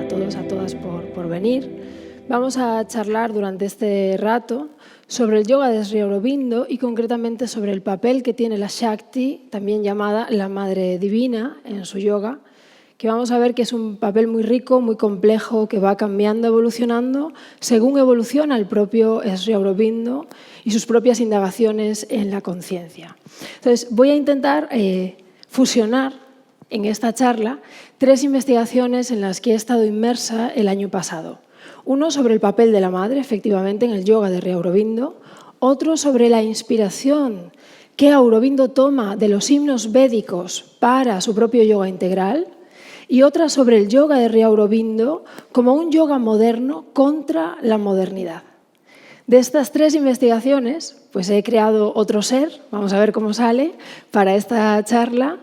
a todos, a todas por venir. Vamos a charlar durante este rato sobre el yoga de Sri Aurobindo y concretamente sobre el papel que tiene la Shakti, también llamada la Madre Divina, en su yoga, que vamos a ver que es un papel muy rico, muy complejo, que va cambiando, evolucionando, según evoluciona el propio Sri Aurobindo y sus propias indagaciones en la conciencia. Entonces, voy a intentar fusionar en esta charla 3 investigaciones en las que he estado inmersa el año pasado. Uno sobre el papel de la madre, efectivamente, en el yoga de Sri Aurobindo. Otro sobre la inspiración que Aurobindo toma de los himnos védicos para su propio yoga integral. Y otra sobre el yoga de Sri Aurobindo como un yoga moderno contra la modernidad. De estas 3 investigaciones, pues he creado otro ser, vamos a ver cómo sale, para esta charla,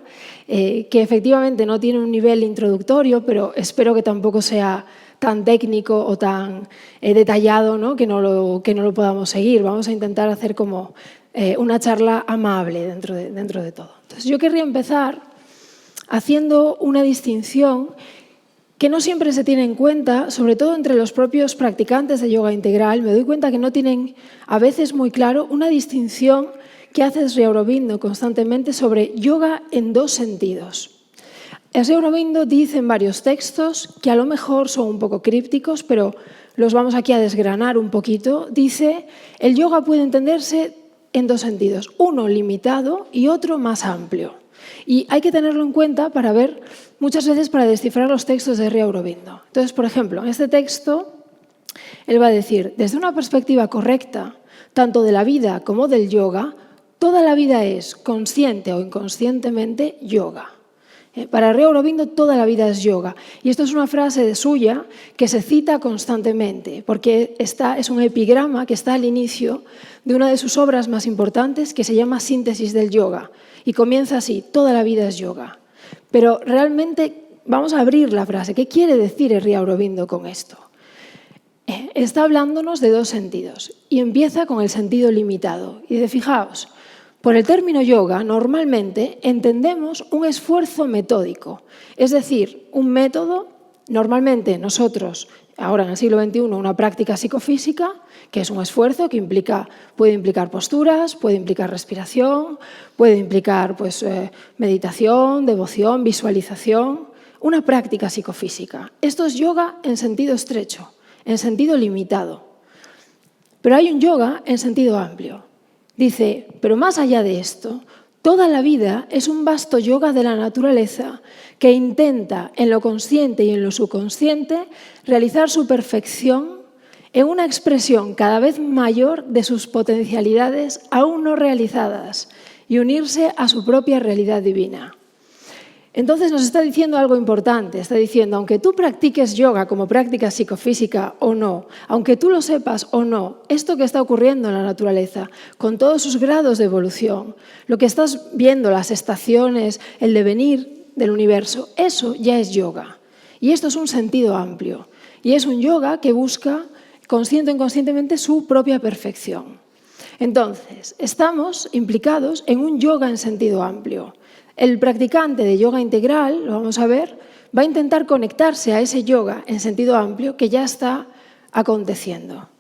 que efectivamente no tiene un nivel introductorio, pero espero que tampoco sea tan técnico o tan detallado, ¿no? que no lo podamos seguir. Vamos a intentar hacer como una charla amable dentro de todo. Entonces, yo querría empezar haciendo una distinción que no siempre se tiene en cuenta, sobre todo entre los propios practicantes de yoga integral. Me doy cuenta que no tienen a veces muy claro una distinción que hace Sri Aurobindo constantemente sobre yoga en 2 sentidos. Sri Aurobindo dice en varios textos, que a lo mejor son un poco crípticos, pero los vamos aquí a desgranar un poquito. Dice, el yoga puede entenderse en 2 sentidos, uno limitado y otro más amplio. Y hay que tenerlo en cuenta para ver, muchas veces para descifrar los textos de Sri Aurobindo. Entonces, por ejemplo, en este texto, él va a decir, desde una perspectiva correcta, tanto de la vida como del yoga, toda la vida es, consciente o inconscientemente, yoga. Para Sri Aurobindo toda la vida es yoga. Y esto es una frase de suya que se cita constantemente, porque es un epigrama que está al inicio de una de sus obras más importantes, que se llama Síntesis del Yoga. Y comienza así, toda la vida es yoga. Pero realmente vamos a abrir la frase. ¿Qué quiere decir Sri Aurobindo con esto? Está hablándonos de 2 sentidos y empieza con el sentido limitado. Y dice, fijaos, por el término yoga normalmente entendemos un esfuerzo metódico, es decir, un método, normalmente nosotros, ahora en el siglo XXI, una práctica psicofísica, que es un esfuerzo que puede implicar posturas, puede implicar respiración, puede implicar meditación, devoción, visualización, una práctica psicofísica. Esto es yoga en sentido estrecho, en sentido limitado. Pero hay un yoga en sentido amplio. Dice, pero más allá de esto, toda la vida es un vasto yoga de la naturaleza que intenta, en lo consciente y en lo subconsciente, realizar su perfección en una expresión cada vez mayor de sus potencialidades aún no realizadas y unirse a su propia realidad divina. Entonces nos está diciendo algo importante, está diciendo, aunque tú practiques yoga como práctica psicofísica o no, aunque tú lo sepas o no, esto que está ocurriendo en la naturaleza, con todos sus grados de evolución, lo que estás viendo, las estaciones, el devenir del universo, eso ya es yoga. Y esto es un sentido amplio. Y es un yoga que busca, consciente o inconscientemente, su propia perfección. Entonces, estamos implicados en un yoga en sentido amplio. El practicante de yoga integral, lo vamos a ver, va a intentar conectarse a ese yoga en sentido amplio que ya está aconteciendo.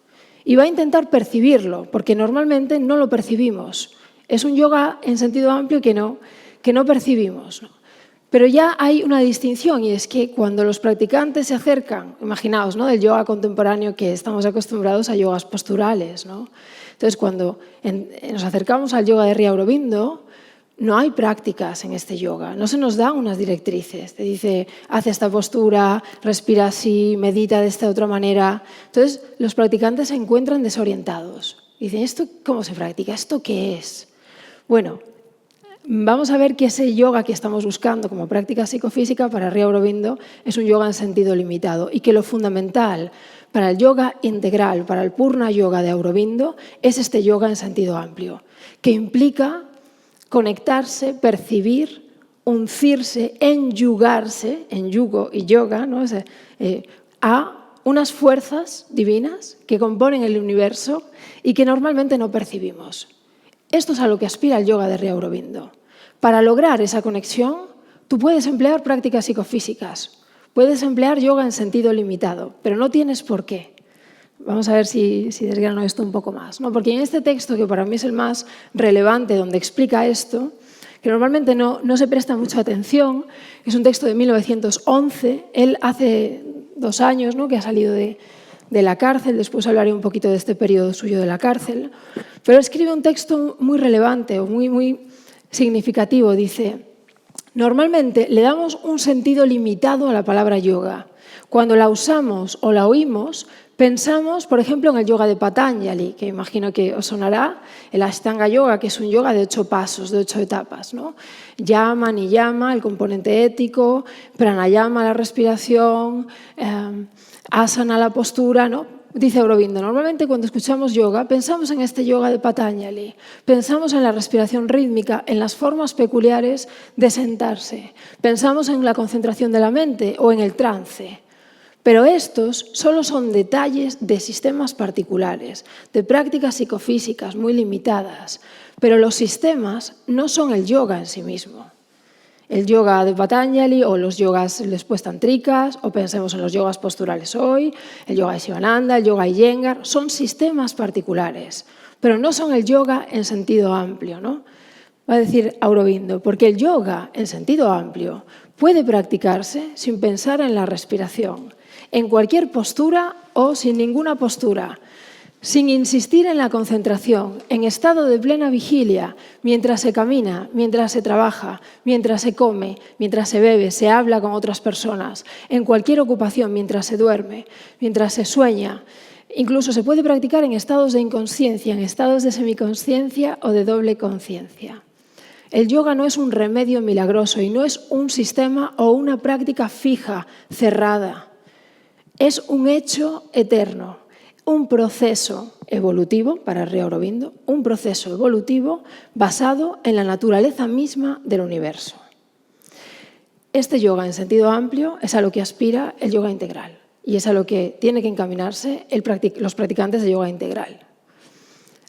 Y va a intentar percibirlo, porque normalmente no lo percibimos. Es un yoga en sentido amplio que no percibimos, ¿no? Pero ya hay una distinción, y es que cuando los practicantes se acercan, imaginaos, ¿no?, del yoga contemporáneo, que estamos acostumbrados a yogas posturales, ¿no? Entonces, cuando nos acercamos al yoga de Sri Aurobindo, no hay prácticas en este yoga, no se nos dan unas directrices. Te dice, haz esta postura, respira así, medita de esta otra manera. Entonces, los practicantes se encuentran desorientados. Dicen, ¿esto cómo se practica? ¿Esto qué es? Bueno, vamos a ver que ese yoga que estamos buscando como práctica psicofísica para Sri Aurobindo es un yoga en sentido limitado y que lo fundamental para el yoga integral, para el Purna Yoga de Aurobindo, es este yoga en sentido amplio, que implica conectarse, percibir, uncirse, enyugarse, en yugo y yoga, ¿no? A unas fuerzas divinas que componen el universo y que normalmente no percibimos. Esto es a lo que aspira el yoga de Sri Aurobindo. Para lograr esa conexión, tú puedes emplear prácticas psicofísicas, Puedes emplear yoga en sentido limitado, pero no tienes por qué. Vamos a ver si desgrano esto un poco más, ¿no? Porque en este texto, que para mí es el más relevante, donde explica esto, que normalmente no se presta mucha atención, es un texto de 1911, él hace 2 años, ¿no?, que ha salido de la cárcel, después hablaré un poquito de este periodo suyo de la cárcel, pero escribe un texto muy relevante o muy significativo. Dice: normalmente le damos un sentido limitado a la palabra yoga. Cuando la usamos o la oímos, pensamos, por ejemplo, en el yoga de Patanjali, que imagino que os sonará, el Ashtanga Yoga, que es un yoga de 8 pasos, de 8 etapas, ¿no? Yama, niyama, el componente ético, pranayama, la respiración, asana, la postura, ¿no? Dice Aurobindo: normalmente cuando escuchamos yoga pensamos en este yoga de Patanjali, pensamos en la respiración rítmica, en las formas peculiares de sentarse, pensamos en la concentración de la mente o en el trance. Pero estos solo son detalles de sistemas particulares, de prácticas psicofísicas muy limitadas, pero los sistemas no son el yoga en sí mismo. El yoga de Patanjali o los yogas después tántricas, o pensemos en los yogas posturales hoy, el yoga de Shivananda, el yoga Iyengar, son sistemas particulares, pero no son el yoga en sentido amplio, ¿no? Va a decir Aurobindo, porque el yoga en sentido amplio puede practicarse sin pensar en la respiración, en cualquier postura o sin ninguna postura, sin insistir en la concentración, en estado de plena vigilia, mientras se camina, mientras se trabaja, mientras se come, mientras se bebe, se habla con otras personas, en cualquier ocupación, mientras se duerme, mientras se sueña. Incluso se puede practicar en estados de inconsciencia, en estados de semiconsciencia o de doble conciencia. El yoga no es un remedio milagroso y no es un sistema o una práctica fija, cerrada. Es un hecho eterno, un proceso evolutivo, para Sri Aurobindo, un proceso evolutivo basado en la naturaleza misma del universo. Este yoga en sentido amplio es a lo que aspira el yoga integral y es a lo que tiene que encaminarse los practicantes de yoga integral.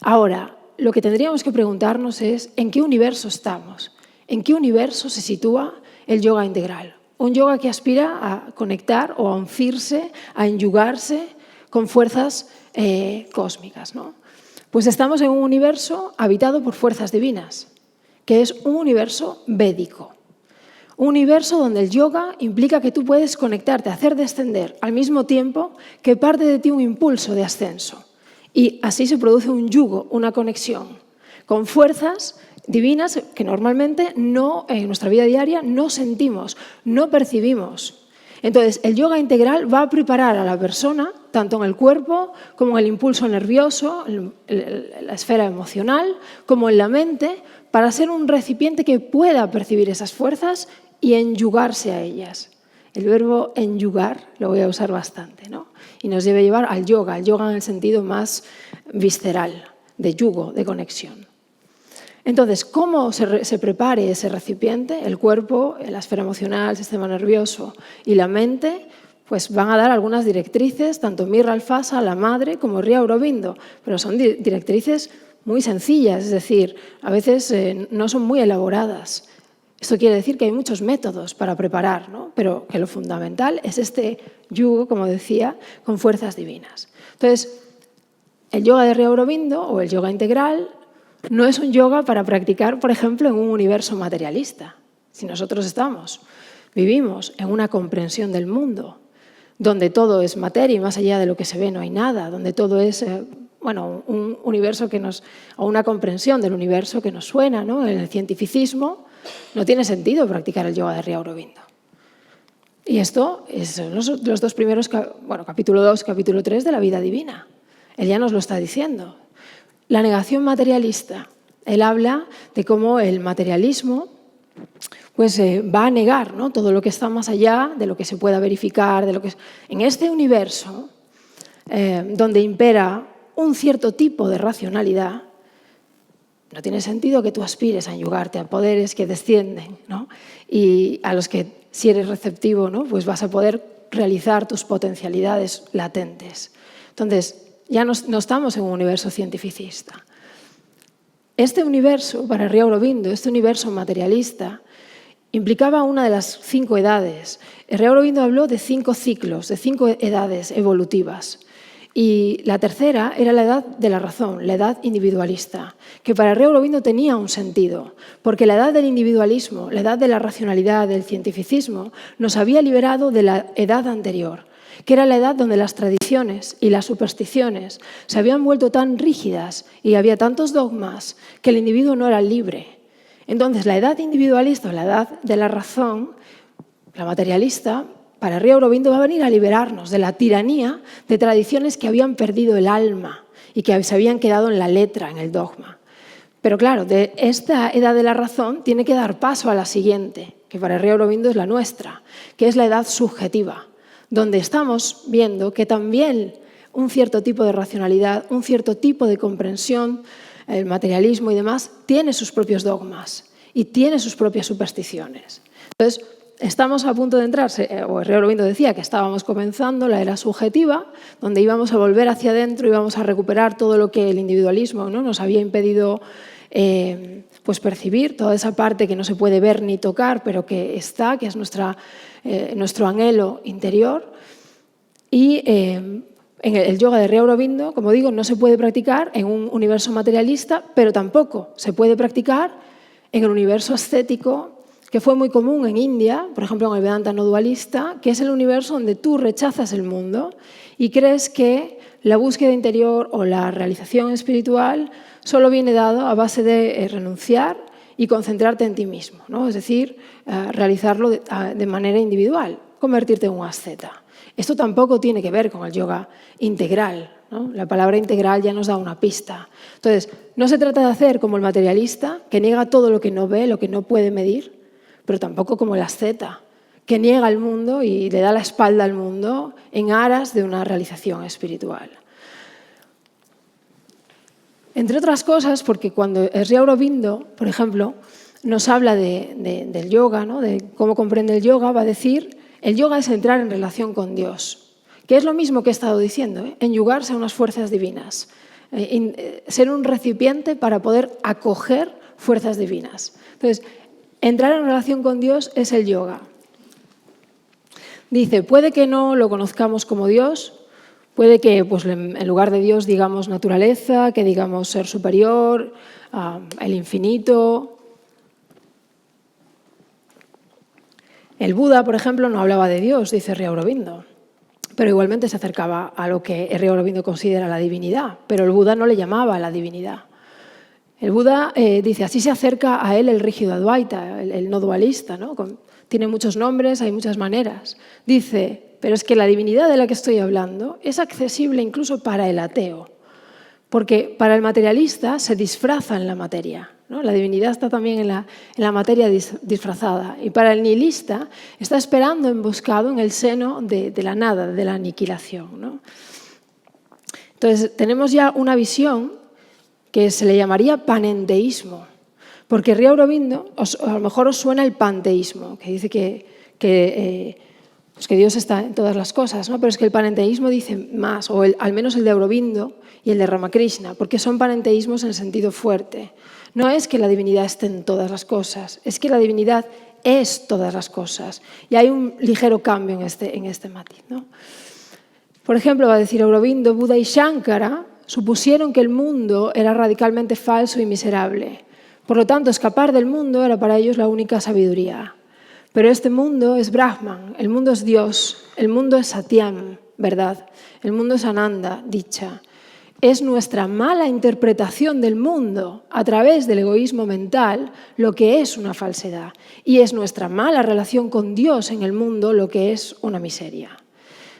Ahora, lo que tendríamos que preguntarnos es ¿en qué universo estamos? ¿En qué universo se sitúa el yoga integral? Un yoga que aspira a conectar o a uncirse, a enyugarse con fuerzas cósmicas, ¿no? Pues estamos en un universo habitado por fuerzas divinas, que es un universo védico. Un universo donde el yoga implica que tú puedes conectarte, hacer descender al mismo tiempo que parte de ti un impulso de ascenso. Y así se produce un yugo, una conexión con fuerzas divinas que normalmente en nuestra vida diaria no sentimos, no percibimos. Entonces, el yoga integral va a preparar a la persona, tanto en el cuerpo como en el impulso nervioso, en la esfera emocional, como en la mente, para ser un recipiente que pueda percibir esas fuerzas y enyugarse a ellas. El verbo enyugar lo voy a usar bastante, ¿no? Y nos debe llevar al yoga en el sentido más visceral, de yugo, de conexión. Entonces, ¿cómo se prepare ese recipiente? El cuerpo, la esfera emocional, el sistema nervioso y la mente, pues van a dar algunas directrices, tanto Mirra Alfasa, la madre, como Sri Aurobindo, pero son directrices muy sencillas, es decir, a veces no son muy elaboradas. Esto quiere decir que hay muchos métodos para preparar, ¿no? Pero que lo fundamental es este yugo, como decía, con fuerzas divinas. Entonces, el yoga de Sri Aurobindo o el yoga integral no es un yoga para practicar, por ejemplo, en un universo materialista. Si nosotros vivimos en una comprensión del mundo, donde todo es materia y más allá de lo que se ve no hay nada, donde todo es un universo o una comprensión del universo que nos suena, ¿no? En el cientificismo no tiene sentido practicar el yoga de Sri Aurobindo. Y esto son los 2 primeros, capítulo 2, capítulo 3 de la vida divina. Él ya nos lo está diciendo. La negación materialista. Él habla de cómo el materialismo va a negar, ¿no?, todo lo que está más allá de lo que se pueda verificar. En este universo, donde impera un cierto tipo de racionalidad, no tiene sentido que tú aspires a enyugarte a poderes que descienden, ¿no? Y a los que, si eres receptivo, ¿no?, pues vas a poder realizar tus potencialidades latentes. Entonces, ya no estamos en un universo cientificista. Este universo, para Sri Aurobindo, este universo materialista, implicaba una de las 5 edades. Sri Aurobindo habló de 5 ciclos, de 5 edades evolutivas. Y la tercera era la edad de la razón, la edad individualista, que para Sri Aurobindo tenía un sentido, porque la edad del individualismo, la edad de la racionalidad, del cientificismo, nos había liberado de la edad anterior, que era la edad donde las tradiciones y las supersticiones se habían vuelto tan rígidas y había tantos dogmas que el individuo no era libre. Entonces, la edad individualista, la edad de la razón, la materialista, para Sri Aurobindo va a venir a liberarnos de la tiranía de tradiciones que habían perdido el alma y que se habían quedado en la letra, en el dogma. Pero claro, de esta edad de la razón tiene que dar paso a la siguiente, que para Sri Aurobindo es la nuestra, que es la edad subjetiva, donde estamos viendo que también un cierto tipo de racionalidad, un cierto tipo de comprensión, el materialismo y demás, tiene sus propios dogmas y tiene sus propias supersticiones. Entonces, estamos a punto de entrar, o Sri Aurobindo decía que estábamos comenzando la era subjetiva, donde íbamos a volver hacia adentro, íbamos a recuperar todo lo que el individualismo, ¿no?, nos había impedido pues percibir, toda esa parte que no se puede ver ni tocar, pero que está, que es nuestro anhelo interior. Y en el yoga de Sri Aurobindo, como digo, no se puede practicar en un universo materialista, pero tampoco se puede practicar en el universo ascético, que fue muy común en India, por ejemplo en el Vedanta no dualista, que es el universo donde tú rechazas el mundo y crees que la búsqueda interior o la realización espiritual solo viene dado a base de renunciar y concentrarte en ti mismo, ¿no? Es decir, realizarlo de manera individual, convertirte en un asceta. Esto tampoco tiene que ver con el yoga integral, ¿no? La palabra integral ya nos da una pista. Entonces, no se trata de hacer como el materialista, que niega todo lo que no ve, lo que no puede medir, pero tampoco como el asceta, que niega el mundo y le da la espalda al mundo en aras de una realización espiritual. Entre otras cosas, porque cuando Sri Aurobindo, por ejemplo, nos habla del yoga, ¿no?, de cómo comprende el yoga, va a decir, el yoga es entrar en relación con Dios, que es lo mismo que he estado diciendo, enyugarse a unas fuerzas divinas, ser un recipiente para poder acoger fuerzas divinas. Entonces, entrar en relación con Dios es el yoga. Dice, puede que no lo conozcamos como Dios, puede que pues, en lugar de Dios digamos naturaleza, que digamos ser superior, el infinito. El Buda, por ejemplo, no hablaba de Dios, dice Sri Aurobindo, pero igualmente se acercaba a lo que Sri Aurobindo considera la divinidad, pero el Buda no le llamaba a la divinidad. El Buda dice, así se acerca a él el rígido Advaita, el no dualista, ¿no? Tiene muchos nombres, hay muchas maneras. Dice, pero es que la divinidad de la que estoy hablando es accesible incluso para el ateo, porque para el materialista se disfraza en la materia, ¿no? La divinidad está también en la materia disfrazada, y para el nihilista está esperando emboscado en el seno de la nada, de la aniquilación, ¿no? Entonces, tenemos ya una visión que se le llamaría panenteísmo, porque Sri Aurobindo, a lo mejor os suena el panteísmo, que dice que Dios está en todas las cosas, ¿no? Pero es que el panenteísmo dice más, o al menos el de Aurobindo y el de Ramakrishna, porque son panenteísmos en sentido fuerte. No es que la divinidad esté en todas las cosas, es que la divinidad es todas las cosas. Y hay un ligero cambio en este matiz, ¿no? Por ejemplo, va a decir Aurobindo, Buda y Shankara supusieron que el mundo era radicalmente falso y miserable. Por lo tanto, escapar del mundo era para ellos la única sabiduría. Pero este mundo es Brahman, el mundo es Dios, el mundo es Satyam, verdad, el mundo es Ananda, dicha. Es nuestra mala interpretación del mundo a través del egoísmo mental lo que es una falsedad. Y es nuestra mala relación con Dios en el mundo lo que es una miseria.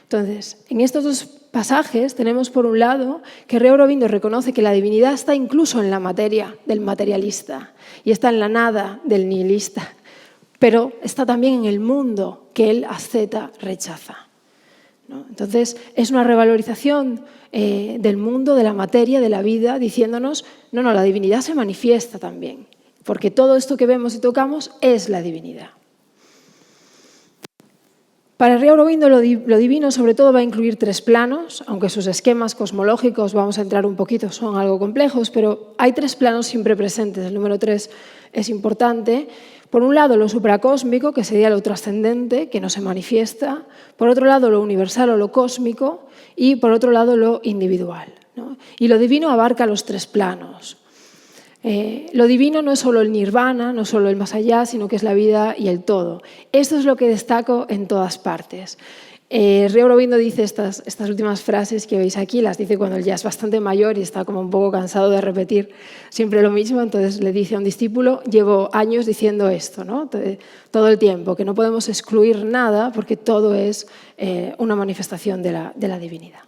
Entonces, en estos dos pasajes tenemos por un lado que Sri Aurobindo reconoce que la divinidad está incluso en la materia del materialista y está en la nada del nihilista, pero está también en el mundo que el asceta rechaza, ¿no? Entonces, es una revalorización del mundo, de la materia, de la vida, diciéndonos, no, la divinidad se manifiesta también, porque todo esto que vemos y tocamos es la divinidad. Para Sri Aurobindo lo divino sobre todo va a incluir 3 planos, aunque sus esquemas cosmológicos, vamos a entrar un poquito, son algo complejos, pero hay 3 planos siempre presentes. El número 3 es importante. Por un lado, lo supracósmico, que sería lo trascendente, que no se manifiesta. Por otro lado, lo universal o lo cósmico. Y por otro lado, lo individual, ¿no? Y lo divino abarca los tres planos. Lo divino no es solo el nirvana, no es solo el más allá, sino que es la vida y el todo. Esto es lo que destaco en todas partes. Sri Aurobindo dice estas últimas frases que veis aquí, las dice cuando él ya es bastante mayor y está como un poco cansado de repetir siempre lo mismo, entonces le dice a un discípulo, llevo años diciendo esto, ¿no? Todo el tiempo, que no podemos excluir nada porque todo es una manifestación de la divinidad.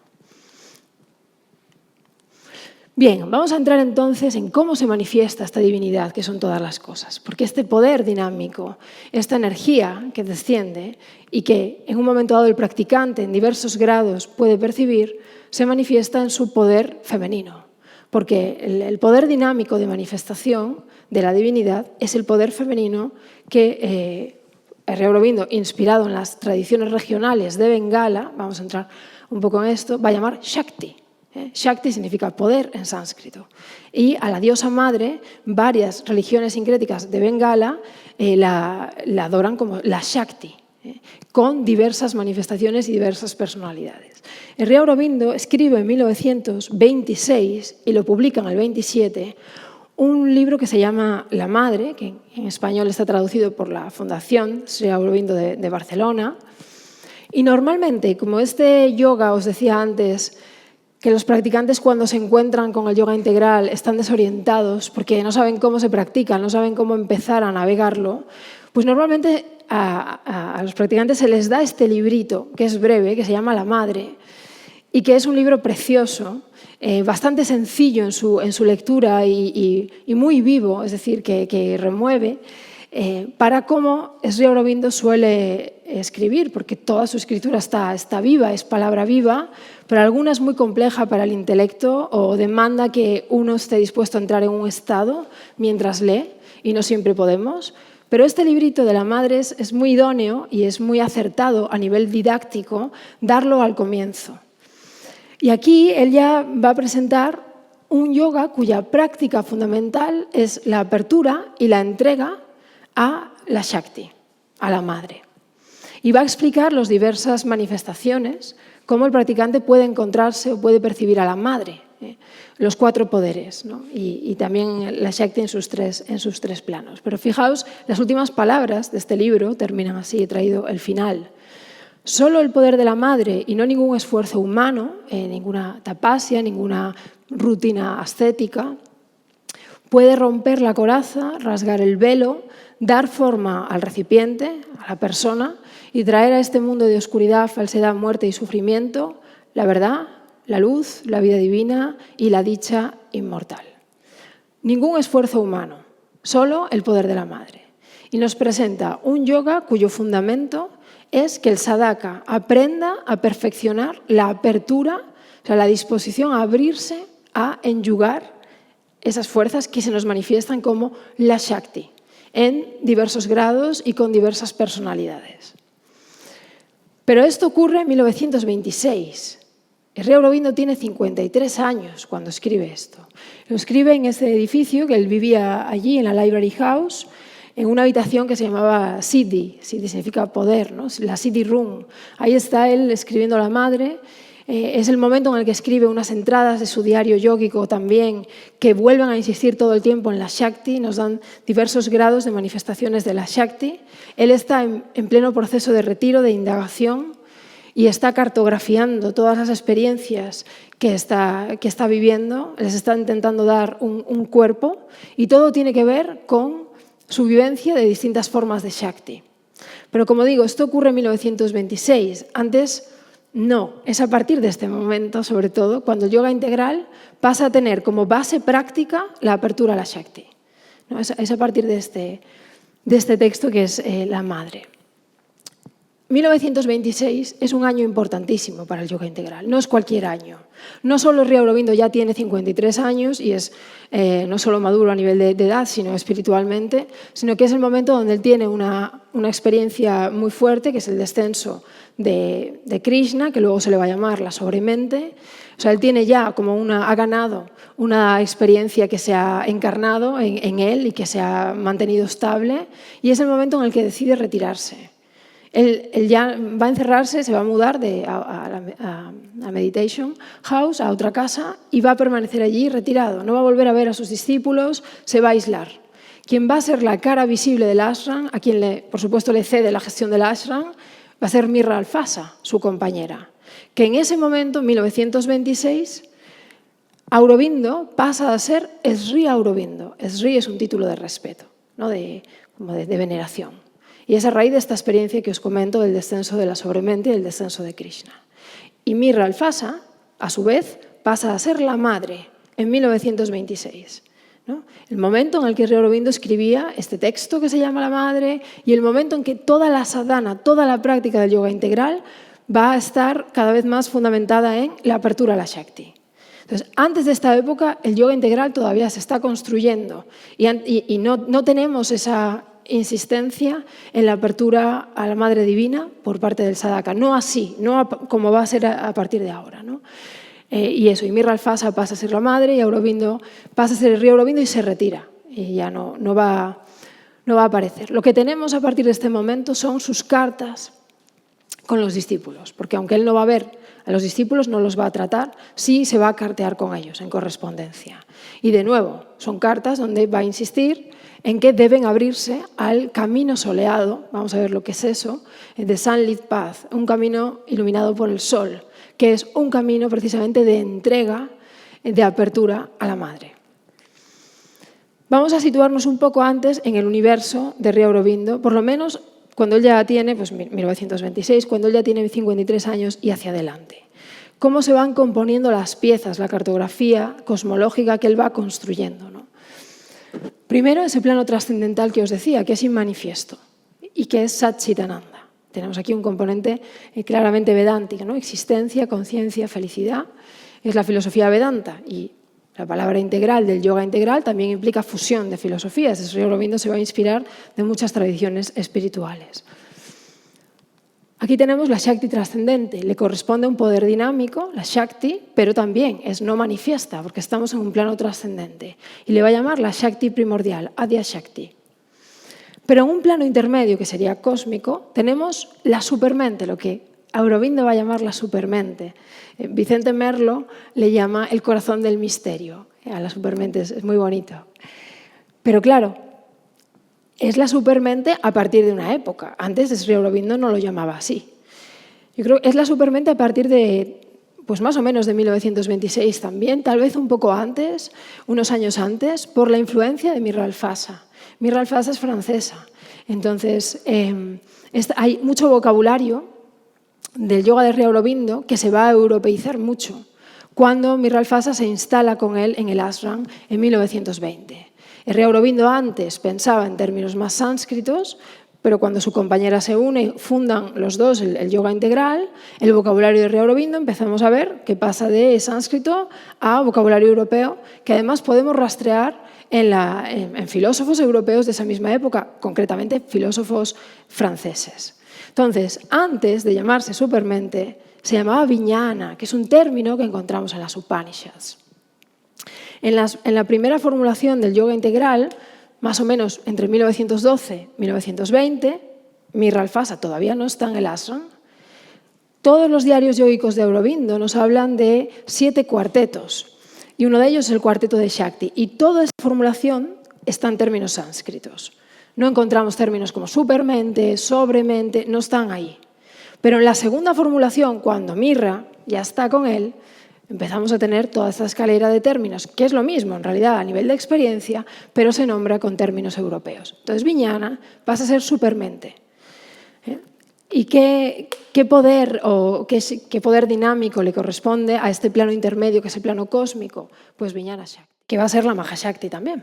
Bien, vamos a entrar entonces en cómo se manifiesta esta divinidad, que son todas las cosas. Porque este poder dinámico, esta energía que desciende y que en un momento dado el practicante en diversos grados puede percibir, se manifiesta en su poder femenino. Porque el poder dinámico de manifestación de la divinidad es el poder femenino que Sri Aurobindo, inspirado en las tradiciones regionales de Bengala, vamos a entrar un poco en esto, va a llamar Shakti. Shakti significa poder en sánscrito. Y a la diosa madre, varias religiones sincréticas de Bengala la adoran como la Shakti, con diversas manifestaciones y diversas personalidades. Sri Aurobindo escribe en 1926 y lo publica en el 27 un libro que se llama La Madre, que en español está traducido por la Fundación Sri Aurobindo de Barcelona. Y normalmente, como este yoga, os decía antes, que los practicantes cuando se encuentran con el yoga integral están desorientados porque no saben cómo se practica, no saben cómo empezar a navegarlo, pues normalmente a los practicantes se les da este librito, que es breve, que se llama La Madre, y que es un libro precioso, bastante sencillo en su lectura y muy vivo, es decir, que remueve, para cómo Sri Aurobindo suele escribir, porque toda su escritura está viva, es palabra viva, pero alguna es muy compleja para el intelecto o demanda que uno esté dispuesto a entrar en un estado mientras lee, y no siempre podemos. Pero este librito de la Madre es muy idóneo y es muy acertado a nivel didáctico darlo al comienzo. Y aquí él ya va a presentar un yoga cuya práctica fundamental es la apertura y la entrega a la Shakti, a la Madre. Y va a explicar las diversas manifestaciones, cómo el practicante puede encontrarse o puede percibir a la Madre, los cuatro poderes, ¿no? y también la Shakti en sus tres planos. Pero fijaos, las últimas palabras de este libro terminan así, he traído el final. Solo el poder de la Madre y no ningún esfuerzo humano, ninguna tapasya, ninguna rutina ascética, puede romper la coraza, rasgar el velo, dar forma al recipiente, a la persona, y traer a este mundo de oscuridad, falsedad, muerte y sufrimiento la verdad, la luz, la vida divina y la dicha inmortal. Ningún esfuerzo humano, solo el poder de la Madre. Y nos presenta un yoga cuyo fundamento es que el sadhaka aprenda a perfeccionar la apertura, o sea, la disposición a abrirse, a enyugar esas fuerzas que se nos manifiestan como la Shakti, en diversos grados y con diversas personalidades. Pero esto ocurre en 1926. Sri Aurobindo tiene 53 años cuando escribe esto. Lo escribe en ese edificio que él vivía allí, en la Library House, en una habitación que se llamaba Siddhi. Siddhi significa poder, ¿no? La Siddhi Room. Ahí está él escribiendo a la Madre. Es el momento en el que escribe unas entradas de su diario yógico también, que vuelven a insistir todo el tiempo en la Shakti, nos dan diversos grados de manifestaciones de la Shakti. Él está en pleno proceso de retiro, de indagación, y está cartografiando todas las experiencias que está viviendo, les está intentando dar un cuerpo, y todo tiene que ver con su vivencia de distintas formas de Shakti. Pero como digo, esto ocurre en 1926. Antes no, es a partir de este momento, sobre todo, cuando el yoga integral pasa a tener como base práctica la apertura a la Shakti. ¿No? Es a partir de este texto que es la Madre. 1926 es un año importantísimo para el yoga integral, no es cualquier año. No solo Sri Aurobindo ya tiene 53 años y es no solo maduro a nivel de edad, sino espiritualmente, sino que es el momento donde él tiene una experiencia muy fuerte, que es el descenso de Krishna, que luego se le va a llamar la sobremente, O sea, él tiene ya ha ganado una experiencia que se ha encarnado en él y que se ha mantenido estable, y es el momento en el que decide retirarse. Él ya va a encerrarse, se va a mudar a Meditation House, a otra casa, y va a permanecer allí retirado. No va a volver a ver a sus discípulos, se va a aislar. Quien va a ser la cara visible del ashram, a quien por supuesto le cede la gestión del ashram, va a ser Mirra Alfasa, su compañera, que en ese momento, en 1926, Aurobindo pasa a ser Sri Aurobindo. Sri es un título de respeto, ¿no? de veneración. Y es a raíz de esta experiencia que os comento del descenso de la sobremente y del descenso de Krishna. Y Mirra Alfasa, a su vez, pasa a ser la madre en 1926. ¿No? El momento en el que Sri Aurobindo escribía este texto que se llama La Madre, y el momento en que toda la sadhana, toda la práctica del yoga integral va a estar cada vez más fundamentada en la apertura a la Shakti. Entonces, antes de esta época, el yoga integral todavía se está construyendo y no tenemos esa insistencia en la apertura a la Madre Divina por parte del sadhaka. No así, no como va a ser a partir de ahora, ¿no? Y Mirra Alfasa pasa a ser la madre y Aurobindo pasa a ser el Sri Aurobindo y se retira. Y ya no va a aparecer. Lo que tenemos a partir de este momento son sus cartas con los discípulos, porque aunque él no va a ver a los discípulos, no los va a tratar, sí se va a cartear con ellos en correspondencia. Y de nuevo, son cartas donde va a insistir en que deben abrirse al camino soleado, vamos a ver lo que es eso, the Sunlit Path, un camino iluminado por el sol, que es un camino precisamente de entrega, de apertura a la Madre. Vamos a situarnos un poco antes en el universo de Sri Aurobindo, por lo menos cuando él ya tiene, 1926, cuando él ya tiene 53 años y hacia adelante. Cómo se van componiendo las piezas, la cartografía cosmológica que él va construyendo, ¿no? Primero, ese plano trascendental que os decía, que es inmanifiesto y que es Satchitananda. Tenemos aquí un componente claramente vedántico, ¿no? Existencia, conciencia, felicidad. Es la filosofía Vedanta y la palabra integral del yoga integral también implica fusión de filosofías. Sri Aurobindo se va a inspirar de muchas tradiciones espirituales. Aquí tenemos la Shakti trascendente. Le corresponde un poder dinámico, la Shakti, pero también es no manifiesta porque estamos en un plano trascendente. Y le va a llamar la Shakti primordial, Adya Shakti. Pero en un plano intermedio, que sería cósmico, tenemos la supermente, lo que Aurobindo va a llamar la supermente. Vicente Merlo le llama el corazón del misterio. A la supermente es muy bonito. Pero claro, es la supermente a partir de una época. Antes Sri Aurobindo no lo llamaba así. Yo creo que es la supermente a partir de, más o menos de 1926 también, tal vez un poco antes, unos años antes, por la influencia de Mirra Alfasa. Mirra Alfasa es francesa, entonces hay mucho vocabulario del yoga de Sri Aurobindo que se va a europeizar mucho cuando Mirra Alfasa se instala con él en el ashram en 1920. Sri Aurobindo antes pensaba en términos más sánscritos, pero cuando su compañera se une, fundan los dos el yoga integral, el vocabulario de Sri Aurobindo, empezamos a ver que pasa de sánscrito a vocabulario europeo, que además podemos rastrear en filósofos europeos de esa misma época, concretamente filósofos franceses. Entonces, antes de llamarse supermente, se llamaba Vijnana, que es un término que encontramos en las Upanishads. En la primera formulación del yoga integral, más o menos entre 1912 y 1920, Mirra Alfasa todavía no está en el ashram. Todos los diarios yógicos de Aurobindo nos hablan de 7 cuartetos, y uno de ellos es el cuarteto de Shakti. Y toda esta formulación está en términos sánscritos. No encontramos términos como supermente, sobremente, no están ahí. Pero en la segunda formulación, cuando Mirra ya está con él, empezamos a tener toda esta escalera de términos, que es lo mismo en realidad a nivel de experiencia, pero se nombra con términos europeos. Entonces, Vijnana pasa a ser supermente. ¿Y qué poder qué poder dinámico le corresponde a este plano intermedio, que es el plano cósmico? Pues Vijnana Shakti, que va a ser la Mahashakti también,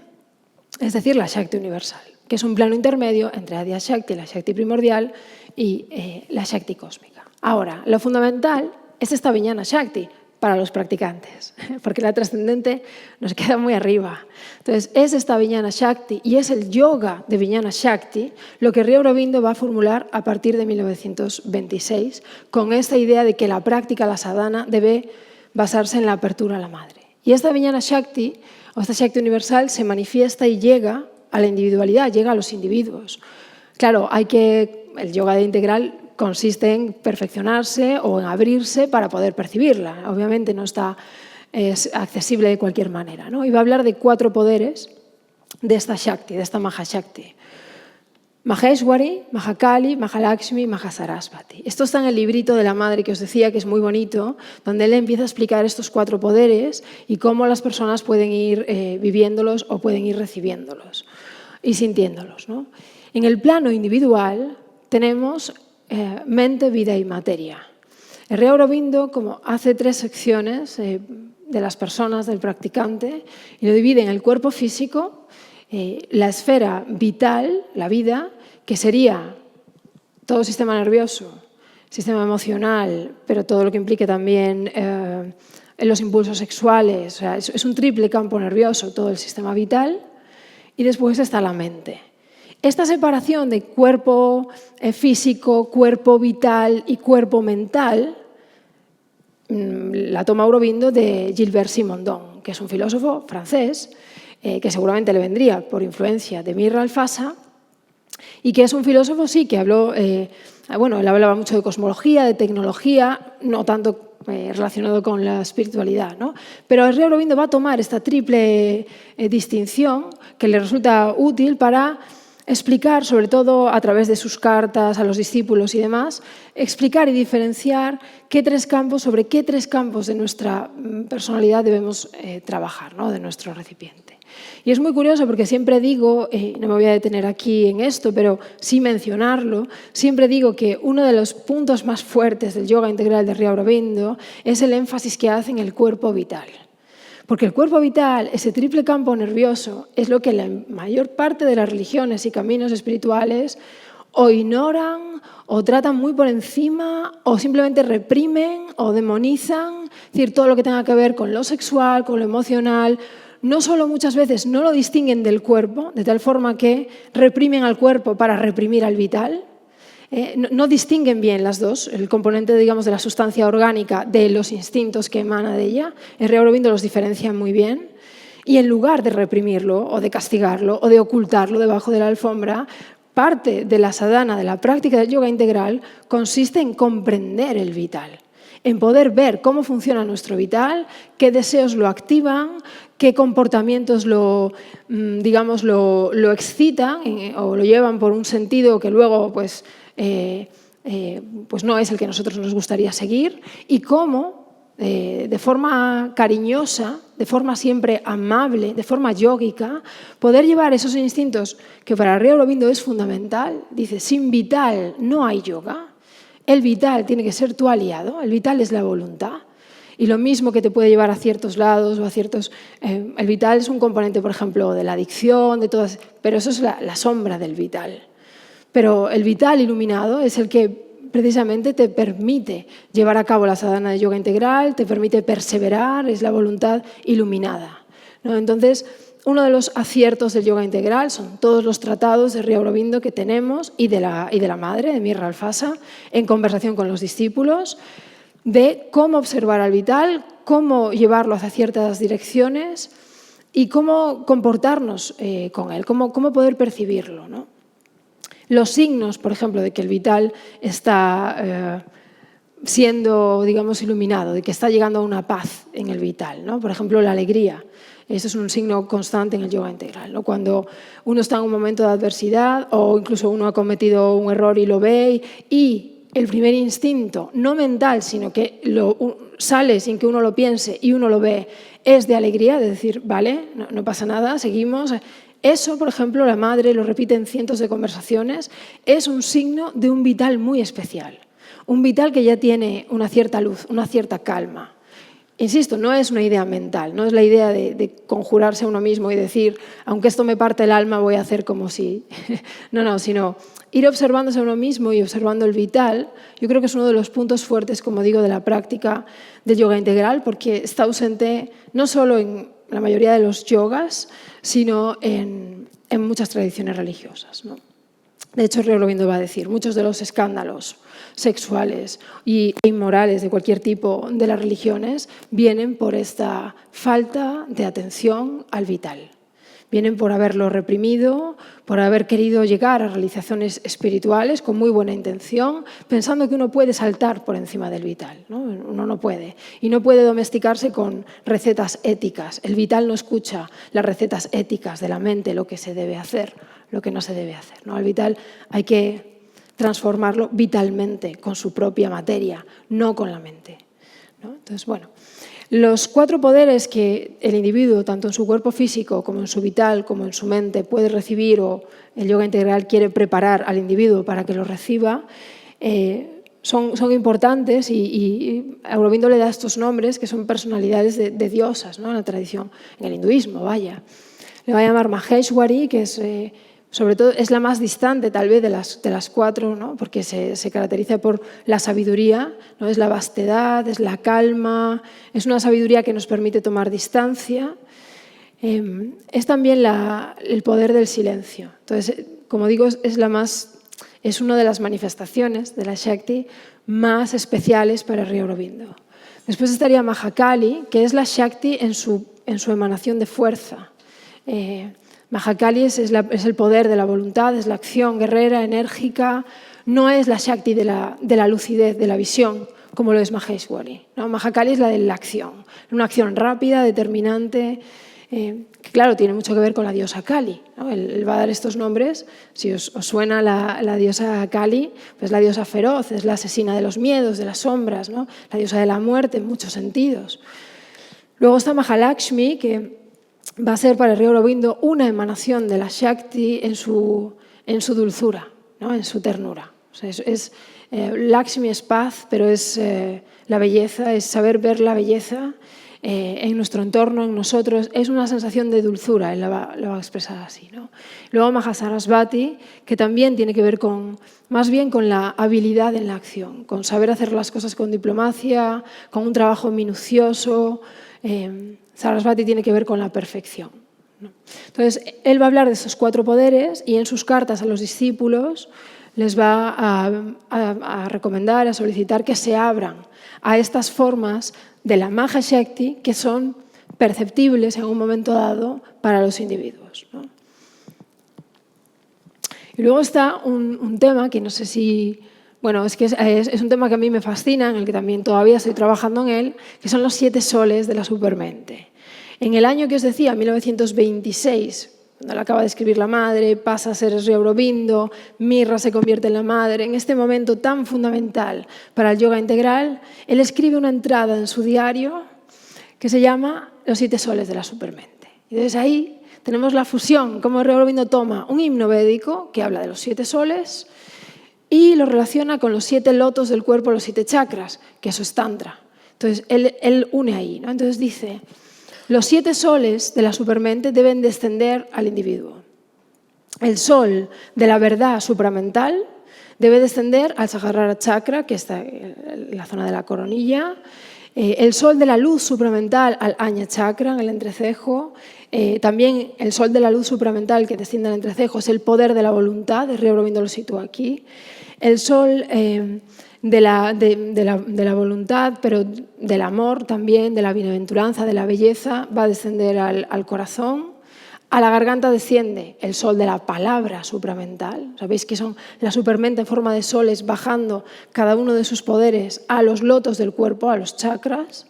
es decir, la Shakti universal, que es un plano intermedio entre Adya Shakti, la Shakti primordial, y la Shakti cósmica. Ahora, lo fundamental es esta Vijnana Shakti para los practicantes, porque la trascendente nos queda muy arriba. Entonces, es esta Vijnana Shakti y es el yoga de Vijnana Shakti lo que Sri Aurobindo va a formular a partir de 1926 con esta idea de que la práctica, la sadhana, debe basarse en la apertura a la madre. Y esta Vijnana Shakti, o esta Shakti universal, se manifiesta y llega a la individualidad, llega a los individuos. Claro, el yoga integral consiste en perfeccionarse o en abrirse para poder percibirla. Obviamente no es accesible de cualquier manera, ¿no? Y va a hablar de 4 poderes de esta Shakti, de esta Mahashakti. Maheshwari, Mahakali, Mahalakshmi, Mahasarasvati. Esto está en el librito de la madre que os decía, que es muy bonito, donde él empieza a explicar estos 4 poderes y cómo las personas pueden ir viviéndolos o pueden ir recibiéndolos y sintiéndolos, ¿no? En el plano individual tenemos mente, vida y materia. El Sri Aurobindo como hace 3 secciones de las personas, del practicante, y lo divide en el cuerpo físico, la esfera vital, la vida, que sería todo el sistema nervioso, sistema emocional, pero todo lo que implique también los impulsos sexuales. O sea, es un triple campo nervioso, todo el sistema vital, y después está la mente. Esta separación de cuerpo físico, cuerpo vital y cuerpo mental la toma Aurobindo de Gilbert Simondon, que es un filósofo francés, que seguramente le vendría por influencia de Mir Alfasa, y que es un filósofo, sí, que habló, él hablaba mucho de cosmología, de tecnología, no tanto relacionado con la espiritualidad, ¿no? Pero el Sri Aurobindo va a tomar esta triple distinción que le resulta útil para explicar, sobre todo a través de sus cartas a los discípulos y demás, explicar y diferenciar sobre qué 3 campos de nuestra personalidad debemos trabajar, ¿no? De nuestro recipiente. Y es muy curioso porque siempre digo, no me voy a detener aquí en esto, pero sí mencionarlo, siempre digo que uno de los puntos más fuertes del yoga integral de Sri Aurobindo es el énfasis que hace en el cuerpo vital. Porque el cuerpo vital, ese triple campo nervioso, es lo que la mayor parte de las religiones y caminos espirituales o ignoran o tratan muy por encima o simplemente reprimen o demonizan. Es decir, todo lo que tenga que ver con lo sexual, con lo emocional, no solo muchas veces no lo distinguen del cuerpo, de tal forma que reprimen al cuerpo para reprimir al vital. No distinguen bien las dos, el componente, digamos, de la sustancia orgánica de los instintos que emana de ella. El Sri Aurobindo los diferencia muy bien. Y en lugar de reprimirlo o de castigarlo o de ocultarlo debajo de la alfombra, parte de la sadhana, de la práctica del yoga integral, consiste en comprender el vital, en poder ver cómo funciona nuestro vital, qué deseos lo activan, qué comportamientos lo excitan o lo llevan por un sentido que luego pues no es el que a nosotros nos gustaría seguir, y cómo de forma cariñosa, de forma siempre amable, de forma yógica, poder llevar esos instintos que para Sri Aurobindo es fundamental. Dice, sin vital no hay yoga. El vital tiene que ser tu aliado, el vital es la voluntad. Y lo mismo que te puede llevar a ciertos lados o a ciertos... el vital es un componente, por ejemplo, de la adicción, de todas, pero eso es la sombra del vital. Pero el vital iluminado es el que precisamente te permite llevar a cabo la sadhana de yoga integral, te permite perseverar, es la voluntad iluminada, ¿no? Entonces, uno de los aciertos del yoga integral son todos los tratados de Sri Aurobindo que tenemos y de la madre, de Mir Alfasa, en conversación con los discípulos, de cómo observar al vital, cómo llevarlo hacia ciertas direcciones y cómo comportarnos con él, cómo poder percibirlo, ¿no? Los signos, por ejemplo, de que el vital está siendo, digamos, iluminado, de que está llegando a una paz en el vital, ¿no? Por ejemplo, la alegría. Eso es un signo constante en el yoga integral, ¿no? Cuando uno está en un momento de adversidad o incluso uno ha cometido un error y lo ve y el primer instinto, no mental, sino que sale sin que uno lo piense y uno lo ve, es de alegría, de decir, vale, no pasa nada, seguimos. Eso, por ejemplo, la madre lo repite en cientos de conversaciones, es un signo de un vital muy especial, un vital que ya tiene una cierta luz, una cierta calma. Insisto, no es una idea mental, no es la idea de conjurarse a uno mismo y decir, aunque esto me parte el alma, voy a hacer como si... No, sino ir observándose a uno mismo y observando el vital. Yo creo que es uno de los puntos fuertes, como digo, de la práctica del yoga integral, porque está ausente no solo en la mayoría de los yogas, sino en muchas tradiciones religiosas, ¿no? De hecho, Sri Aurobindo va a decir, muchos de los escándalos sexuales e inmorales de cualquier tipo de las religiones vienen por esta falta de atención al vital. Vienen por haberlo reprimido, por haber querido llegar a realizaciones espirituales con muy buena intención, pensando que uno puede saltar por encima del vital, ¿no? Uno no puede. Y no puede domesticarse con recetas éticas. El vital no escucha las recetas éticas de la mente, lo que se debe hacer, lo que no se debe hacer, ¿no? Al vital hay que transformarlo vitalmente, con su propia materia, no con la mente, ¿no? Entonces, bueno, los 4 poderes que el individuo, tanto en su cuerpo físico como en su vital, como en su mente, puede recibir, o el yoga integral quiere preparar al individuo para que los reciba, son importantes, y Aurobindo le da estos nombres que son personalidades de diosas, ¿no? En la tradición, en el hinduismo, vaya. Le va a llamar Maheshwari, que es... sobre todo es la más distante tal vez de las 4, ¿no? Porque se caracteriza por la sabiduría, ¿no? Es la vastedad, es la calma, es una sabiduría que nos permite tomar distancia. Es también el poder del silencio. Entonces, como digo, es una de las manifestaciones de la Shakti más especiales para Sri Aurobindo. Después estaría Mahakali, que es la Shakti en su emanación de fuerza. Mahakali es el poder de la voluntad, es la acción guerrera, enérgica, no es la Shakti de la lucidez, de la visión, como lo es Maheshwari, ¿no? Mahakali es la de la acción, una acción rápida, determinante, que claro, tiene mucho que ver con la diosa Kali, ¿no? Él va a dar estos nombres, si os suena la diosa Kali, pues la diosa feroz, es la asesina de los miedos, de las sombras, ¿no? La diosa de la muerte en muchos sentidos. Luego está Mahalakshmi, que va a ser para Sri Aurobindo una emanación de la Shakti en su dulzura, ¿no? En su ternura. O sea, Lakshmi es paz, pero es la belleza, es saber ver la belleza en nuestro entorno, en nosotros. Es una sensación de dulzura, él lo va a expresar así, ¿no? Luego Mahasarasvati, que también tiene que ver más bien con la habilidad en la acción, con saber hacer las cosas con diplomacia, con un trabajo minucioso. Sarasvati tiene que ver con la perfección, ¿no? Entonces, él va a hablar de esos 4 poderes, y en sus cartas a los discípulos les va a recomendar, a solicitar que se abran a estas formas de la Mahashakti que son perceptibles en un momento dado para los individuos, ¿no? Y luego está un tema que no sé si... Bueno, es que es un tema que a mí me fascina, en el que también todavía estoy trabajando en él, que son los 7 soles de la supermente. En el año que os decía, 1926, cuando le acaba de escribir la madre, pasa a ser Sri Aurobindo, Mirra se convierte en la madre, en este momento tan fundamental para el yoga integral, él escribe una entrada en su diario que se llama Los 7 soles de la supermente. Y desde ahí tenemos la fusión, como Sri Aurobindo toma un himno védico que habla de los 7 soles, y lo relaciona con los 7 lotos del cuerpo, los 7 chakras, que eso es Tantra. Entonces, él une ahí, ¿no? Entonces dice, los 7 soles de la supermente deben descender al individuo. El sol de la verdad supramental debe descender al Sahasrara chakra, que está en la zona de la coronilla. El sol de la luz supramental al Aña chakra, en el entrecejo. También el sol de la luz supramental que desciende al entrecejo es el poder de la voluntad, Sri Aurobindo lo sitúa aquí. El sol de la voluntad, pero del amor también, de la bienaventuranza, de la belleza, va a descender al corazón. A la garganta desciende el sol de la palabra supramental. Sabéis que son la supermente en forma de soles bajando cada uno de sus poderes a los lotos del cuerpo, a los chakras.